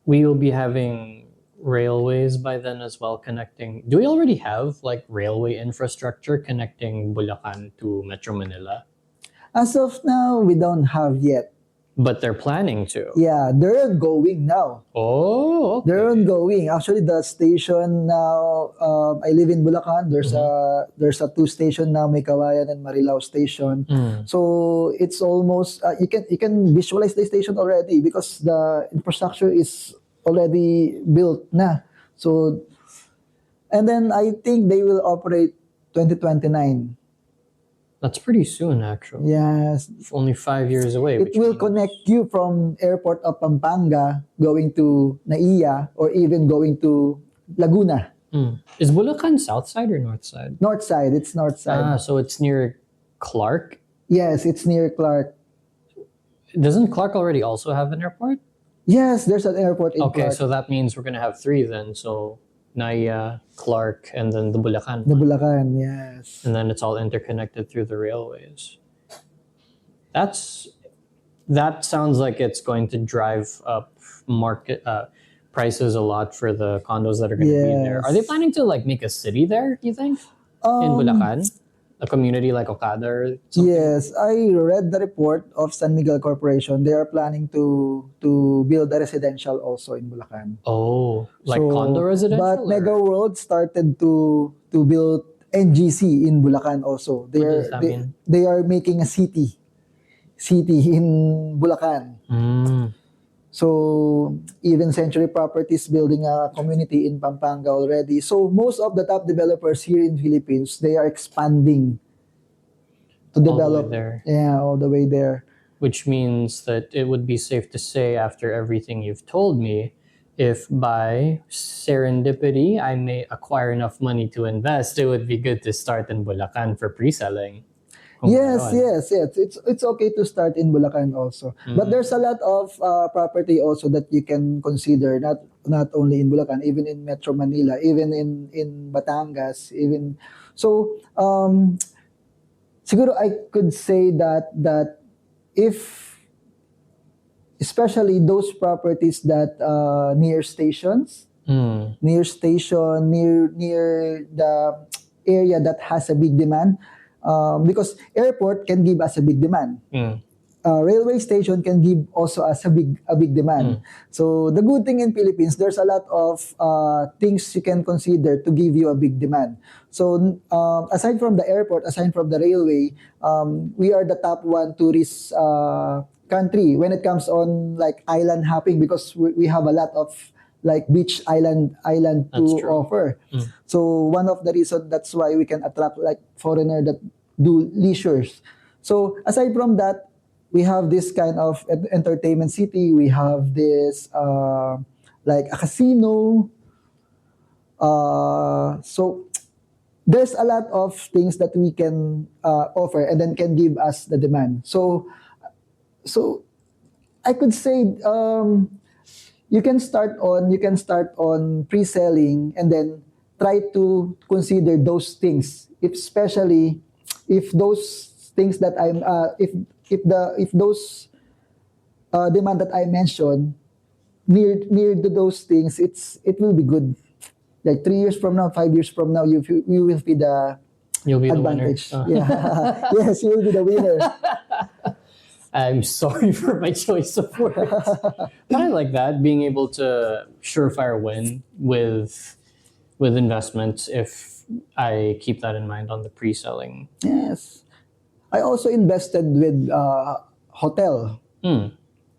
Speaker 1: we will be having railways by then as well connecting? Do we already have like railway infrastructure connecting Bulacan to Metro Manila?
Speaker 2: As of now, we don't have yet.
Speaker 1: But they're planning to.
Speaker 2: Yeah, they're going now.
Speaker 1: Oh, okay.
Speaker 2: They're ongoing. Actually, the station now, I live in Bulacan. There's a two station now, May Kawayan and Marilao station.
Speaker 1: Mm.
Speaker 2: So it's almost you can visualize the station already because the infrastructure is already built na. So, and then I think they will operate 2029.
Speaker 1: That's pretty soon, actually.
Speaker 2: Yes,
Speaker 1: Only 5 years away.
Speaker 2: it
Speaker 1: which
Speaker 2: will
Speaker 1: means-
Speaker 2: connect you from airport of Pampanga going to Naiya or even going to Laguna.
Speaker 1: Mm. Is Bulacan south side or north side?
Speaker 2: North side, it's north side.
Speaker 1: So it's near Clark?
Speaker 2: Yes, it's near Clark.
Speaker 1: Doesn't Clark already also have an airport?
Speaker 2: Yes, there's an airport in
Speaker 1: Okay,
Speaker 2: Clark.
Speaker 1: so that means we're gonna have three then. So Naya, Clark, and then the Bulacan
Speaker 2: The
Speaker 1: one.
Speaker 2: Bulacan, yes.
Speaker 1: And then it's all interconnected through the railways. That sounds like it's going to drive up market prices a lot for the condos that are going to be there.
Speaker 2: Yes.
Speaker 1: Are they planning to like make a city there? You think in Bulacan, a community like Okada or something?
Speaker 2: Yes, I read the report of San Miguel Corporation. They are planning to build a residential also in Bulacan.
Speaker 1: Oh, like
Speaker 2: So,
Speaker 1: condo residential?
Speaker 2: But
Speaker 1: or-
Speaker 2: Mega World started to build NGC in Bulacan also.
Speaker 1: What does that mean?
Speaker 2: They are making a city in Bulacan.
Speaker 1: Mm.
Speaker 2: So even Century Properties building a community in Pampanga already. So most of the top developers here in Philippines, they are expanding to
Speaker 1: All the way
Speaker 2: develop.
Speaker 1: there.
Speaker 2: Yeah, all the way there.
Speaker 1: Which means that it would be safe to say, after everything you've told me, if by serendipity I may acquire enough money to invest, it would be good to start in Bulacan for pre-selling. Kung
Speaker 2: Yes,
Speaker 1: meron.
Speaker 2: yes. It's okay to start in Bulacan also. But there's a lot of property also that you can consider, not only in Bulacan, even in Metro Manila, even in Batangas, even so siguro I could say that if especially those properties that near stations,
Speaker 1: Mm.
Speaker 2: near the area that has a big demand, because airport can give us a big demand.
Speaker 1: Mm.
Speaker 2: Railway station can give also us a big demand. So the good thing in Philippines, there's a lot of things you can consider to give you a big demand. So aside from the airport, aside from the railway, we are the top one tourist country when it comes on like island hopping, because we have a lot of like beach island
Speaker 1: That's
Speaker 2: to
Speaker 1: true.
Speaker 2: offer. So one of the reasons that's why we can attract like foreigner that do leisures. So aside from that, we have this kind of entertainment city. We have this like a casino. So there's a lot of things that we can offer and then can give us the demand. So I could say you can start on pre-selling and then try to consider those things, especially if those things that I'm if those demand that I mentioned near to those things, it will be good. Like 3 years from now, 5 years from now, you will be the
Speaker 1: You'll be
Speaker 2: advantage.
Speaker 1: the winner.
Speaker 2: Yeah. Yes, you will be the winner.
Speaker 1: I'm sorry for my choice of words. But I like that, being able to surefire win with investments if I keep that in mind on the pre-selling.
Speaker 2: Yes. I also invested with hotel.
Speaker 1: Mm.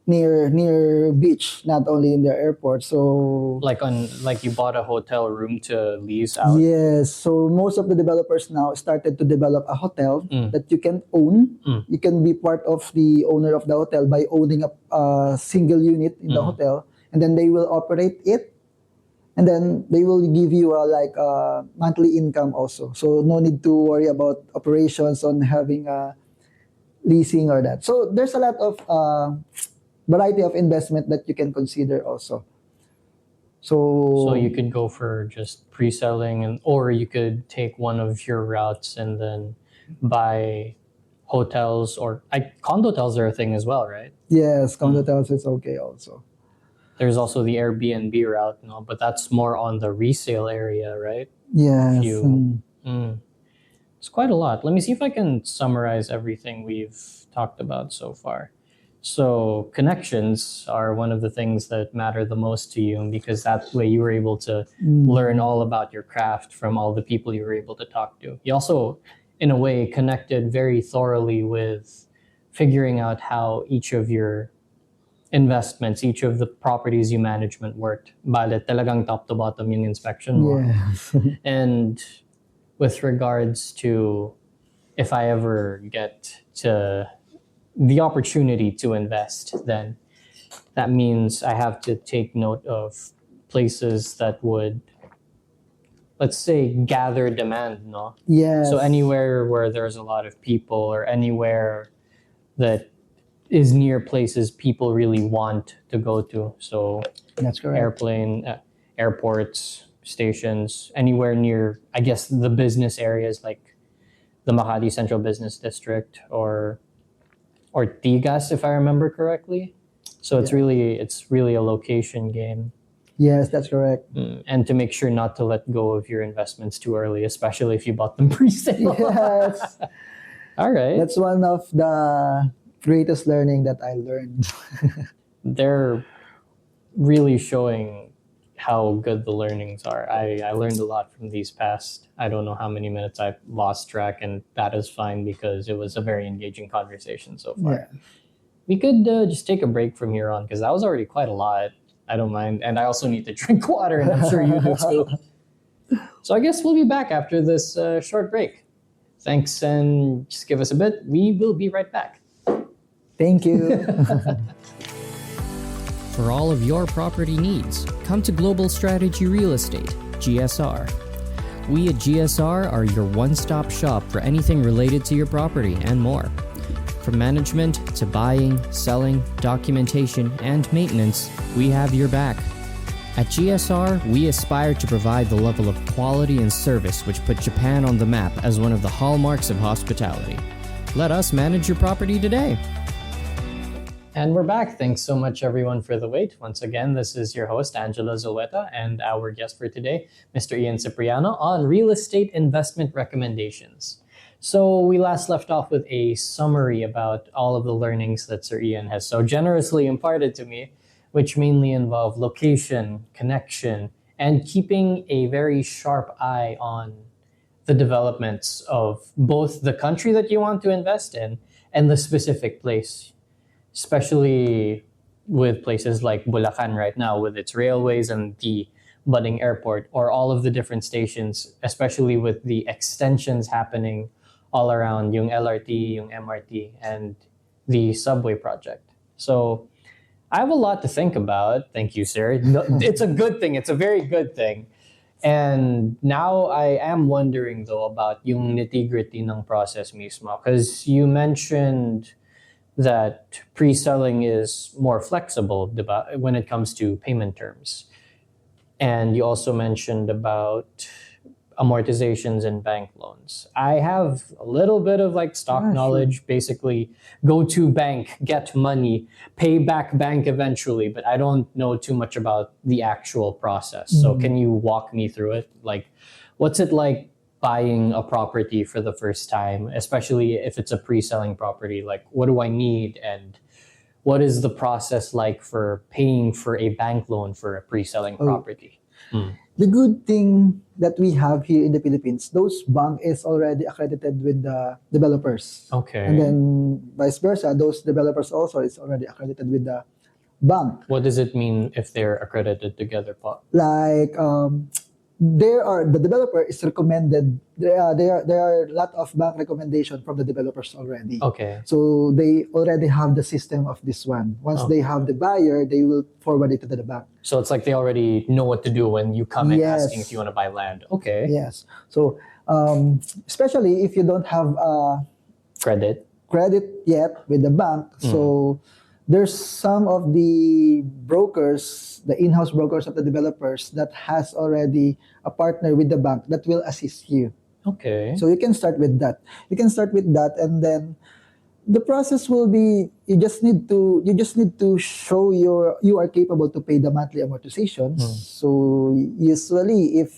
Speaker 2: near beach, not only in the airport. So
Speaker 1: Like you bought a hotel room to lease out.
Speaker 2: yes, so most of the developers now started to develop a hotel that you can own. You can be part of the owner of the hotel by owning a single unit in the hotel, and then they will operate it, and then they will give you a monthly income also. So no need to worry about operations on having a leasing or that. So there's a lot of variety of investment that you can consider also.
Speaker 1: So you could go for just pre-selling, or you could take one of your routes and then buy hotels, or condo hotels are a thing as well, right?
Speaker 2: Yes, condo hotels is okay also.
Speaker 1: There's also the Airbnb route, no, but that's more on the resale area, right?
Speaker 2: Yes.
Speaker 1: It's quite a lot. Let me see if I can summarize everything we've talked about so far. So connections are one of the things that matter the most to you, because that way you were able to learn all about your craft from all the people you were able to talk to. You also, in a way, connected very thoroughly with figuring out how each of your investments, each of the properties you management worked. Bale, talagang top to bottom yung inspection mo.
Speaker 2: Yes.
Speaker 1: And with regards to if I ever get to the opportunity to invest, then that means I have to take note of places that would, let's say, gather demand, no?
Speaker 2: Yes.
Speaker 1: So anywhere where there's a lot of people, or anywhere that is near places people really want to go to. So
Speaker 2: that's correct.
Speaker 1: Airports, stations, anywhere near, I guess, the business areas like the Makati Central Business District or Ortigas, if I remember correctly. So it's really a location game.
Speaker 2: Yes, that's correct.
Speaker 1: And to make sure not to let go of your investments too early, especially if you bought them pre-sale.
Speaker 2: Yes.
Speaker 1: All right.
Speaker 2: That's one of the greatest learning that I learned.
Speaker 1: They're really showing how good the learnings are. I learned a lot from these past, I don't know how many minutes. I've lost track, and that is fine because it was a very engaging conversation so far. Yeah. We could just take a break from here on, because that was already quite a lot. I don't mind. And I also need to drink water, and I'm sure you do too. So I guess we'll be back after this short break. Thanks, and just give us a bit. We will be right back.
Speaker 2: Thank you.
Speaker 3: For all of your property needs, come to Global Strategy Real Estate, GSR. We at GSR are your one-stop shop for anything related to your property and more. From management to buying, selling, documentation, and maintenance, we have your back. At GSR, we aspire to provide the level of quality and service which put Japan on the map as one of the hallmarks of hospitality. Let us manage your property today.
Speaker 1: And we're back. Thanks so much, everyone, for the wait. Once again, this is your host, Angelo Zulueta, and our guest for today, Mr. Ian Cipriano, on real estate investment recommendations. So we last left off with a summary about all of the learnings that Sir Ian has so generously imparted to me, which mainly involve location, connection, and keeping a very sharp eye on the developments of both the country that you want to invest in and the specific place, especially with places like Bulacan right now with its railways and the budding airport, or all of the different stations, especially with the extensions happening all around yung LRT, yung MRT, and the subway project. So I have a lot to think about. Thank you, sir. No, it's a good thing. It's a very good thing. And now I am wondering, though, about yung nitty-gritty ng process mismo. Because you mentioned that pre-selling is more flexible, diba, when it comes to payment terms. And you also mentioned about amortizations and bank loans. I have a little bit of like stock knowledge, basically go to bank, get money, pay back bank eventually, but I don't know too much about the actual process. So can you walk me through it? Like, what's it like buying a property for the first time, especially if it's a pre-selling property? Like, what do I need? And what is the process like for paying for a bank loan for a pre-selling property?
Speaker 2: The good thing that we have here in the Philippines, those bank is already accredited with the developers.
Speaker 1: Okay.
Speaker 2: And then vice versa, those developers also is already accredited with the bank.
Speaker 1: What does it mean if they're accredited together po?
Speaker 2: Like the developer is recommended. There are a lot of bank recommendation from the developers already.
Speaker 1: Okay.
Speaker 2: So they already have the system of this one. Once they have the buyer, they will forward it to the bank.
Speaker 1: So it's like they already know what to do when you come in
Speaker 2: Yes.
Speaker 1: asking if you want to buy land. Okay.
Speaker 2: Yes. So especially if you don't have
Speaker 1: Credit.
Speaker 2: credit yet with the bank, so there's some of the brokers, the in-house brokers of the developers that has already a partner with the bank that will assist you.
Speaker 1: Okay.
Speaker 2: So you can start with that. And then the process will be you just need to show you are capable to pay the monthly amortizations. So usually if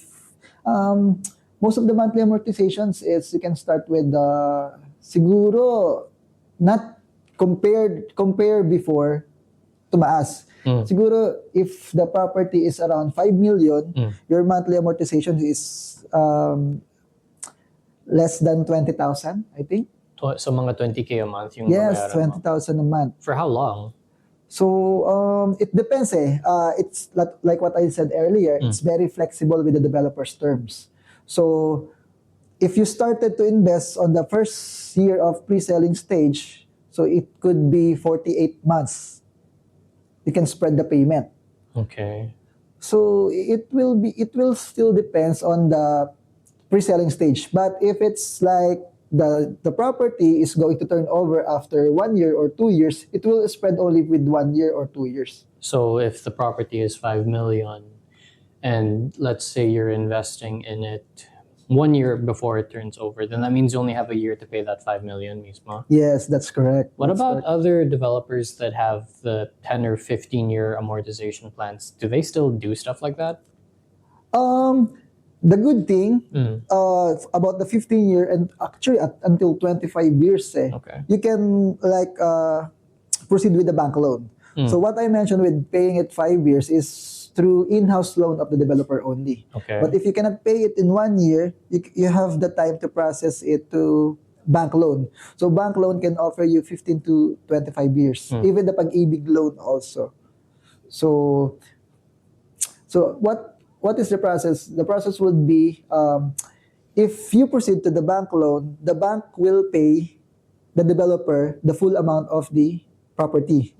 Speaker 2: most of the monthly amortizations is you can start with siguro not compare before tumaas. Siguro if the property is around 5 million, your monthly amortization is less than 20,000, I think.
Speaker 1: So mga 20K a month yung
Speaker 2: Yes,
Speaker 1: babayaran mo.
Speaker 2: 20,000 a month.
Speaker 1: For how long?
Speaker 2: So it depends it's like what I said earlier, it's very flexible with the developer's terms. So if you started to invest on the first year of pre-selling stage, so it could be 48 months. You can spread the payment.
Speaker 1: Okay.
Speaker 2: So it will still depends on the pre-selling stage. But if it's like the property is going to turn over after 1 year or 2 years, it will spread only with 1 year or 2 years.
Speaker 1: So if the property is 5 million and let's say you're investing in it 1 year before it turns over, then that means you only have a year to pay that 5 million mismo.
Speaker 2: Yes, that's correct.
Speaker 1: What
Speaker 2: That's
Speaker 1: about
Speaker 2: correct.
Speaker 1: other developers that have the 10 or 15 year amortization plans? Do they still do stuff like that?
Speaker 2: The good thing about the 15 year and actually until 25 years,
Speaker 1: Okay.
Speaker 2: you can like proceed with the bank loan. So what I mentioned with paying it 5 years is through in-house loan of the developer only.
Speaker 1: Okay.
Speaker 2: But if you cannot pay it in 1 year, you have the time to process it to bank loan. So bank loan can offer you 15 to 25 years. Even the pag-ibig loan also. So what is the process? The process would be if you proceed to the bank loan, the bank will pay the developer the full amount of the property.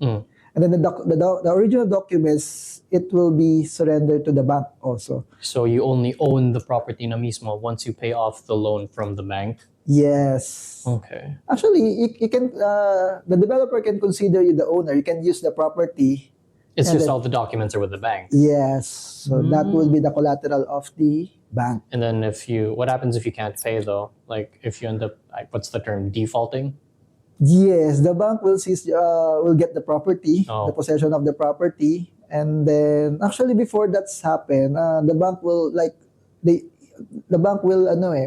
Speaker 2: And then the original documents, it will be surrendered to the bank also.
Speaker 1: So you only own the property na mismo once you pay off the loan from the bank?
Speaker 2: Yes.
Speaker 1: Okay.
Speaker 2: Actually, you can the developer can consider you the owner. You can use the property.
Speaker 1: It's
Speaker 2: And
Speaker 1: just
Speaker 2: then-
Speaker 1: all the documents are with the bank.
Speaker 2: Yes. So that will be the collateral of the bank.
Speaker 1: And then what happens if you can't pay though? Like if you end up, like, what's the term, defaulting?
Speaker 2: Yes, the bank will get the property,
Speaker 1: Oh.
Speaker 2: the possession of the property, and then actually before that's happened, the bank will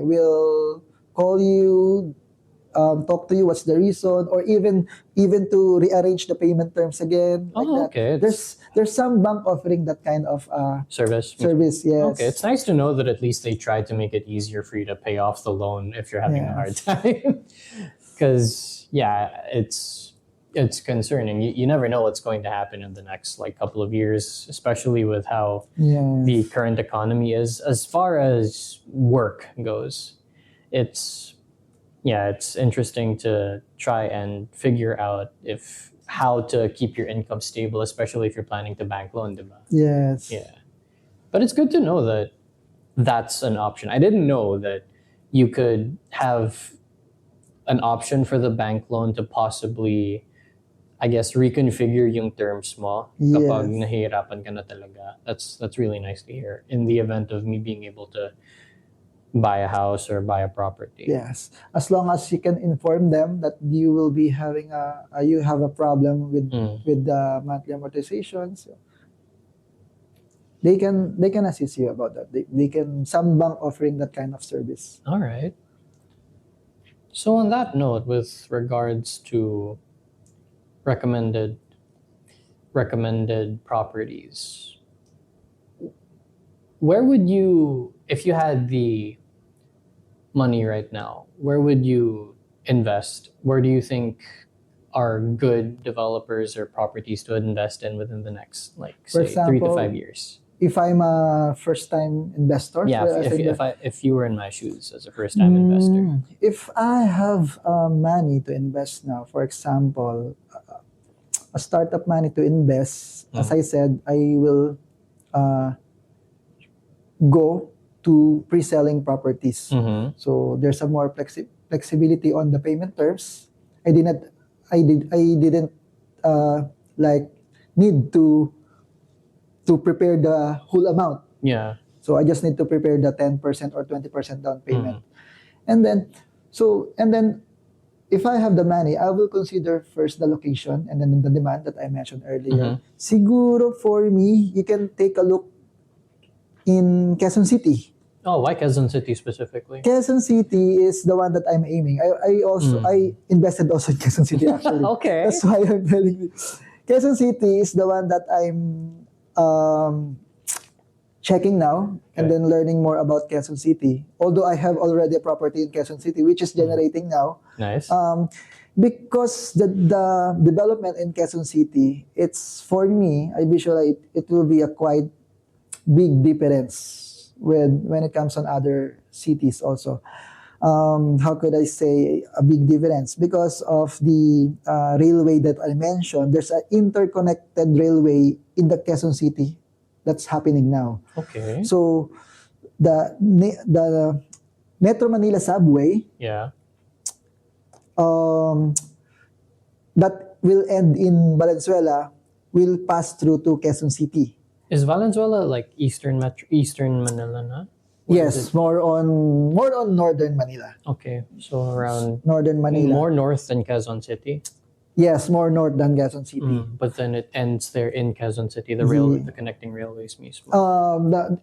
Speaker 2: will call you, talk to you what's the reason, or even to rearrange the payment terms again. Like
Speaker 1: Oh,
Speaker 2: that.
Speaker 1: okay.
Speaker 2: There's some bank offering that kind of
Speaker 1: Service?
Speaker 2: service. Yes.
Speaker 1: Okay, it's nice to know that at least they tried to make it easier for you to pay off the loan if you're having a hard time. Because, yeah, it's concerning. You never know what's going to happen in the next couple of years, especially with how
Speaker 2: Yes.
Speaker 1: the current economy is. As far as work goes, it's interesting to try and figure out how to keep your income stable, especially if you're planning to bank loan, diba?
Speaker 2: Yes.
Speaker 1: Yeah. But it's good to know that that's an option. I didn't know that you could have an option for the bank loan to possibly, I guess, reconfigure yung terms mo kapag
Speaker 2: Yes.
Speaker 1: nahihirapan ka na talaga. That's really nice to hear. In the event of me being able to buy a house or buy a property.
Speaker 2: Yes, as long as you can inform them that you will be having you have a problem with the monthly amortizations, they can assist you about that. They can, some bank offering that kind of service.
Speaker 1: All right. So on that note, with regards to recommended properties, where would you, if you had the money right now, where would you invest? Where do you think are good developers or properties to invest in within the next, like,
Speaker 2: For
Speaker 1: say, 3 to
Speaker 2: example,
Speaker 1: 5 years?
Speaker 2: if I'm a first-time investor,
Speaker 1: Yeah,
Speaker 2: as in
Speaker 1: if you were in my shoes as a first-time investor.
Speaker 2: if I have money to invest now, for example, a startup money to invest, as I said, I will go to pre-selling properties. So there's a more flexibility on the payment terms. I didn't like need to prepare the whole amount.
Speaker 1: Yeah.
Speaker 2: So I just need to prepare the 10% or 20% down payment. And then if I have the money, I will consider first the location and then the demand that I mentioned earlier. Siguro for me, you can take a look in Quezon City.
Speaker 1: Oh, why Quezon City specifically?
Speaker 2: Quezon City is the one that I'm aiming. I invested also in Quezon City actually.
Speaker 1: Okay.
Speaker 2: That's why I'm telling you. Quezon City is the one that I'm checking now and then learning more about Quezon City. Although I have already a property in Quezon City which is generating now.
Speaker 1: Nice.
Speaker 2: Because the development in Quezon City, it's for me, I visualize it will be a quite big difference when it comes on other cities also. How could I say a big difference? Because of the railway that I mentioned, there's an interconnected railway in the Quezon City that's happening now.
Speaker 1: Okay.
Speaker 2: So the Metro Manila subway, that will end in Valenzuela will pass through to Quezon City.
Speaker 1: Is Valenzuela like Eastern Manila na?
Speaker 2: Yes, more on northern Manila.
Speaker 1: Okay, so around
Speaker 2: northern Manila.
Speaker 1: More north than Quezon City.
Speaker 2: Yes, more north than Quezon City.
Speaker 1: But then it ends there in Quezon City, the connecting railways mismo.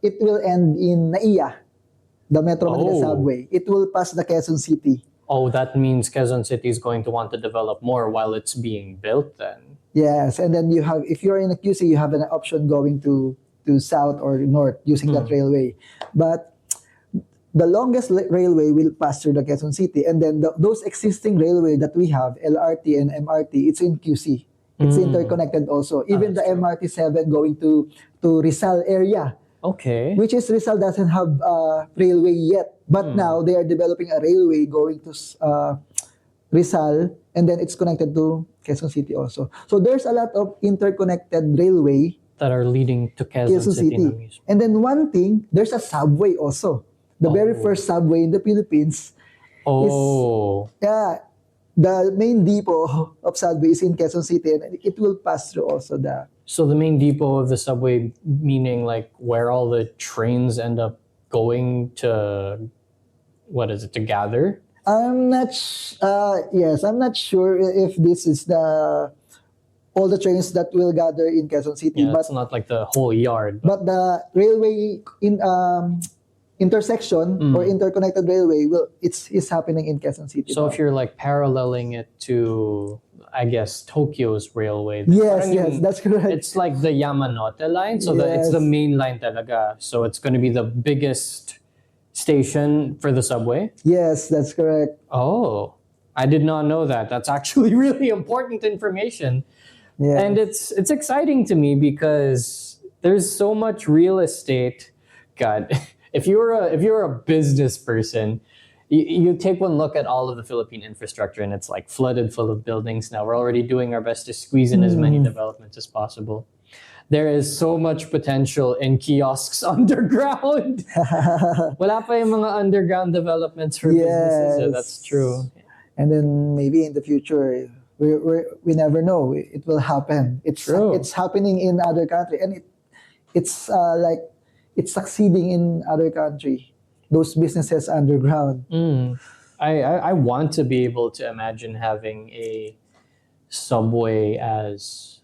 Speaker 2: It will end in Naiya, the Metro Manila subway. It will pass the Quezon City.
Speaker 1: Oh, that means Quezon City is going to want to develop more while it's being built then.
Speaker 2: Yes, and then you have, if you're in a QC, you have an option going to south or north using that railway. But the longest railway will pass through the Quezon City, and then those existing railway that we have, LRT and MRT, it's in QC. It's interconnected also. Even the MRT 7 going to Rizal area.
Speaker 1: Okay.
Speaker 2: Which is Rizal doesn't have railway yet. But now they are developing a railway going to Rizal, and then it's connected to Quezon City also. So there's a lot of interconnected railway
Speaker 1: that are leading to Quezon City.
Speaker 2: And then one thing, there's a subway also. The very first subway in the Philippines. The main depot of subway is in Quezon City, and it will pass through also the...
Speaker 1: So the main depot of the subway, meaning like where all the trains end up going to, to gather?
Speaker 2: I'm not sure if this is all the trains that will gather in Quezon City.
Speaker 1: Yeah, it's not like the whole yard.
Speaker 2: But the railway intersection or interconnected railway is happening in Quezon City.
Speaker 1: So if you're like paralleling it to, I guess, Tokyo's railway.
Speaker 2: Yes, that's correct.
Speaker 1: It's like the Yamanote line, so it's the main line talaga. So it's going to be the biggest station for the subway?
Speaker 2: Yes, that's correct.
Speaker 1: Oh, I did not know that. That's actually really important information. Yeah. And it's exciting to me because there's so much real estate. God, if you're a business person, you take one look at all of the Philippine infrastructure and it's like flooded full of buildings now. We're already doing our best to squeeze in as many developments as possible. There is so much potential in kiosks underground. Wala pa yung mga underground developments for businesses. That's true.
Speaker 2: And then maybe in the future, we never know. It will happen. It's happening in other country, and it's succeeding in other country. Those businesses underground.
Speaker 1: I want to be able to imagine having a subway as,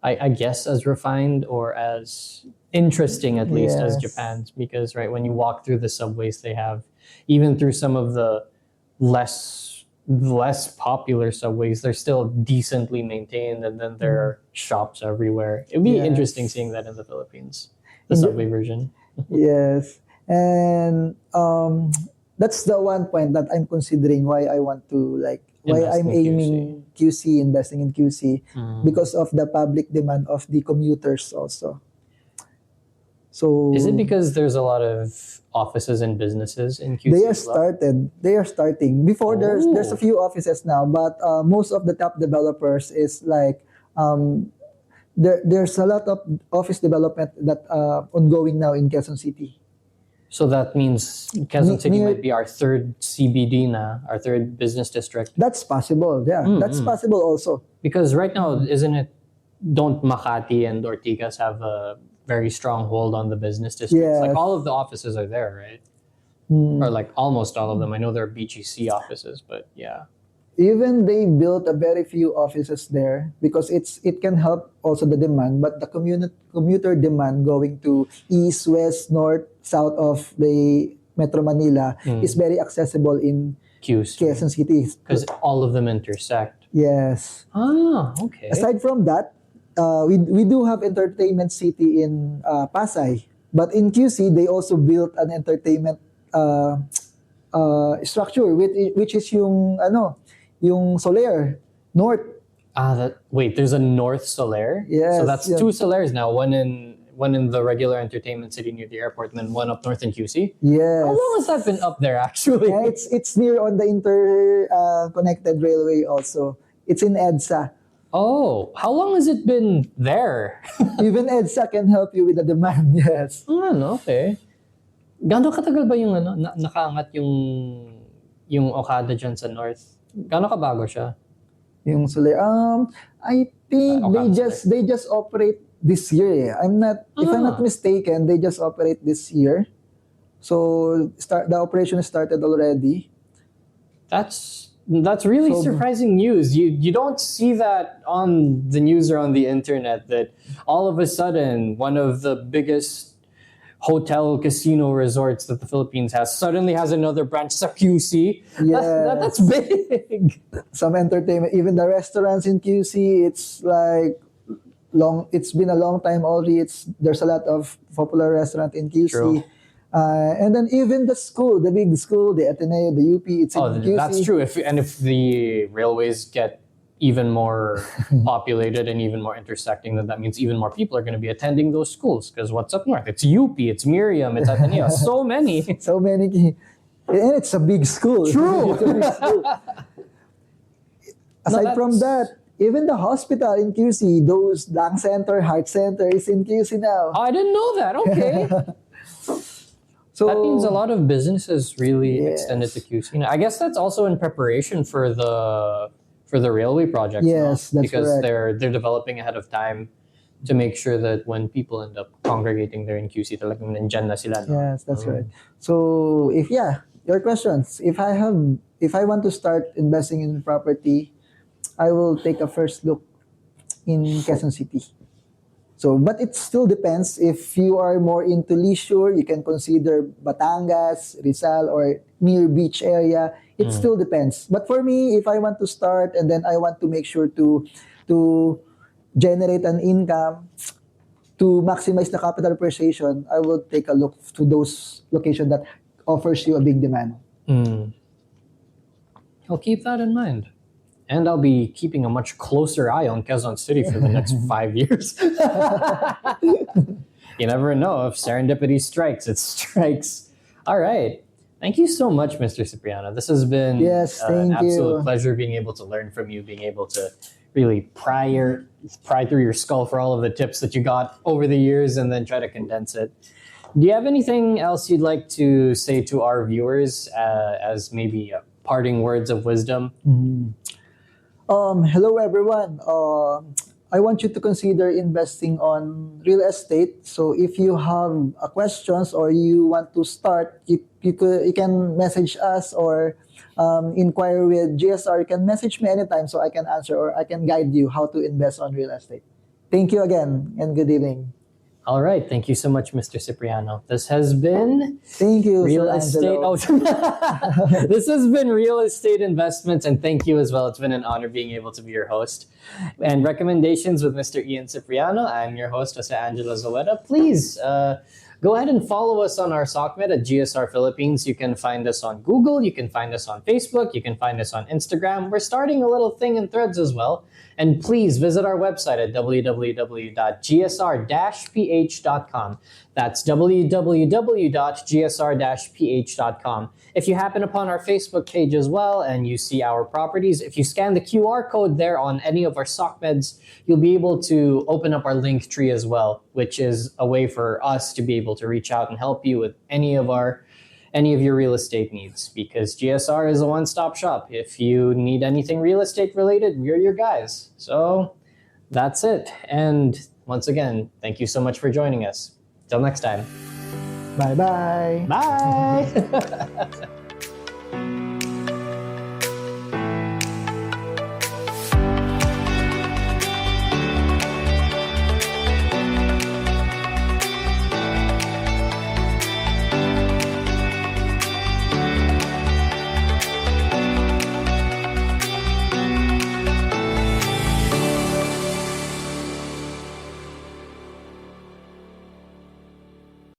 Speaker 1: I guess, as refined or as interesting at least as Japan's, because when you walk through the subways they have, even through some of the less popular subways, they're still decently maintained, and then there are shops everywhere. It'd be interesting seeing that in the Philippines, the subway version.
Speaker 2: Yes, and that's the one point that I'm considering why I want to Why
Speaker 1: Invest
Speaker 2: I'm
Speaker 1: in QC.
Speaker 2: aiming QC, investing in QC, because of the public demand of the commuters also. So
Speaker 1: Is it because there's a lot of offices and businesses in QC?
Speaker 2: They are starting. Before there's a few offices now, but most of the top developers is like there's a lot of office development that ongoing now in Quezon City.
Speaker 1: So that means Quezon City might be our third CBD na, our third business district.
Speaker 2: That's possible. Yeah, that's possible also.
Speaker 1: Because right now, don't Makati and Ortigas have a very strong hold on the business districts?
Speaker 2: Yeah.
Speaker 1: Like all of the offices are there, right? Or like almost all of them. I know there are BGC offices, but yeah.
Speaker 2: Even they built a very few offices there because it can help also the demand, but the commuter demand going to east, west, north, south of the Metro Manila is very accessible in Quezon City.
Speaker 1: Because all of them intersect.
Speaker 2: Yes.
Speaker 1: Ah, okay.
Speaker 2: Aside from that, we do have entertainment city in Pasay, but in QC they also built an entertainment structure which is yung Soler North.
Speaker 1: Wait, there's a North Soler?
Speaker 2: Yes.
Speaker 1: So that's two Solers now, one in the regular entertainment city near the airport, and then one up north in QC?
Speaker 2: Yes.
Speaker 1: How long has that been up there, actually?
Speaker 2: Yeah, it's near on the interconnected railway also. It's in EDSA.
Speaker 1: Oh, how long has it been there?
Speaker 2: Even EDSA can help you with the demand, yes.
Speaker 1: Okay. Gaano katagal ba yung nakaangat yung Okada dyan sa North? Gaano kabago siya?
Speaker 2: Yung Soler. I think they just operate this year. If I'm not mistaken, they just operate this year. So the operation started already.
Speaker 1: That's really surprising news. You don't see that on the news or on the internet that all of a sudden one of the biggest hotel casino resorts that the Philippines has suddenly has another branch sa QC.
Speaker 2: Yes.
Speaker 1: That's big.
Speaker 2: Some entertainment, even the restaurants in QC, it's been a long time already. There's a lot of popular restaurant in QC.
Speaker 1: True.
Speaker 2: And then even the school, the big school, the Ateneo, the UP, it's in QC.
Speaker 1: That's true. If the railways get even more populated and even more intersecting, then that means even more people are going to be attending those schools. Because what's up north? It's UP, it's Miriam, it's Ateneo. So many.
Speaker 2: So many. And it's a big school.
Speaker 1: True.
Speaker 2: It's a big school. Aside from that, even the hospital in QC, those lung center, heart center is in QC now.
Speaker 1: Oh, I didn't know that. Okay. So that means a lot of businesses really extended to QC. I guess that's also in preparation for the railway project.
Speaker 2: Yes, that's
Speaker 1: because
Speaker 2: correct.
Speaker 1: they're developing ahead of time to make sure that when people end up congregating there in QC, talagang nandyan na sila. No?
Speaker 2: Yes, that's right. So your questions. If I want to start investing in property, I will take a first look in Quezon City. So, but it still depends. If you are more into leisure, you can consider Batangas, Rizal, or near beach area. It still depends. But for me, if I want to start and then I want to make sure to generate an income, to maximize the capital appreciation, I will take a look to those locations that offers you a big demand.
Speaker 1: I'll keep that in mind. And I'll be keeping a much closer eye on Quezon City for the next 5 years. You never know. If serendipity strikes, it strikes. All right. Thank you so much, Mr. Cipriano. This has been an absolute pleasure being able to learn from you, being able to really pry through your skull for all of the tips that you got over the years and then try to condense it. Do you have anything else you'd like to say to our viewers as maybe parting words of wisdom?
Speaker 2: Hello everyone. I want you to consider investing on real estate. So if you have questions or you want to start, you can message us or inquire with GSR. You can message me anytime so I can answer or I can guide you how to invest on real estate. Thank you again and good evening.
Speaker 1: All right. Thank you so much, Mr. Cipriano. This has been
Speaker 2: Real Estate.
Speaker 1: This has been Real Estate Investments, and thank you as well. It's been an honor being able to be your host. And recommendations with Mr. Ian Cipriano. I'm your host, Angelo Zulueta. Please go ahead and follow us on our SOCMED at GSR Philippines. You can find us on Google, you can find us on Facebook, you can find us on Instagram. We're starting a little thing in Threads as well. And please visit our website at www.gsr-ph.com. That's www.gsr-ph.com. If you happen upon our Facebook page as well and you see our properties, if you scan the QR code there on any of our SOCMEDs, you'll be able to open up our link tree as well, which is a way for us to be able to reach out and help you with any of your real estate needs, because GSR is a one-stop shop. If you need anything real estate related, we're your guys. So that's it. And once again, thank you so much for joining us. Till next time.
Speaker 2: Bye-bye.
Speaker 1: Bye.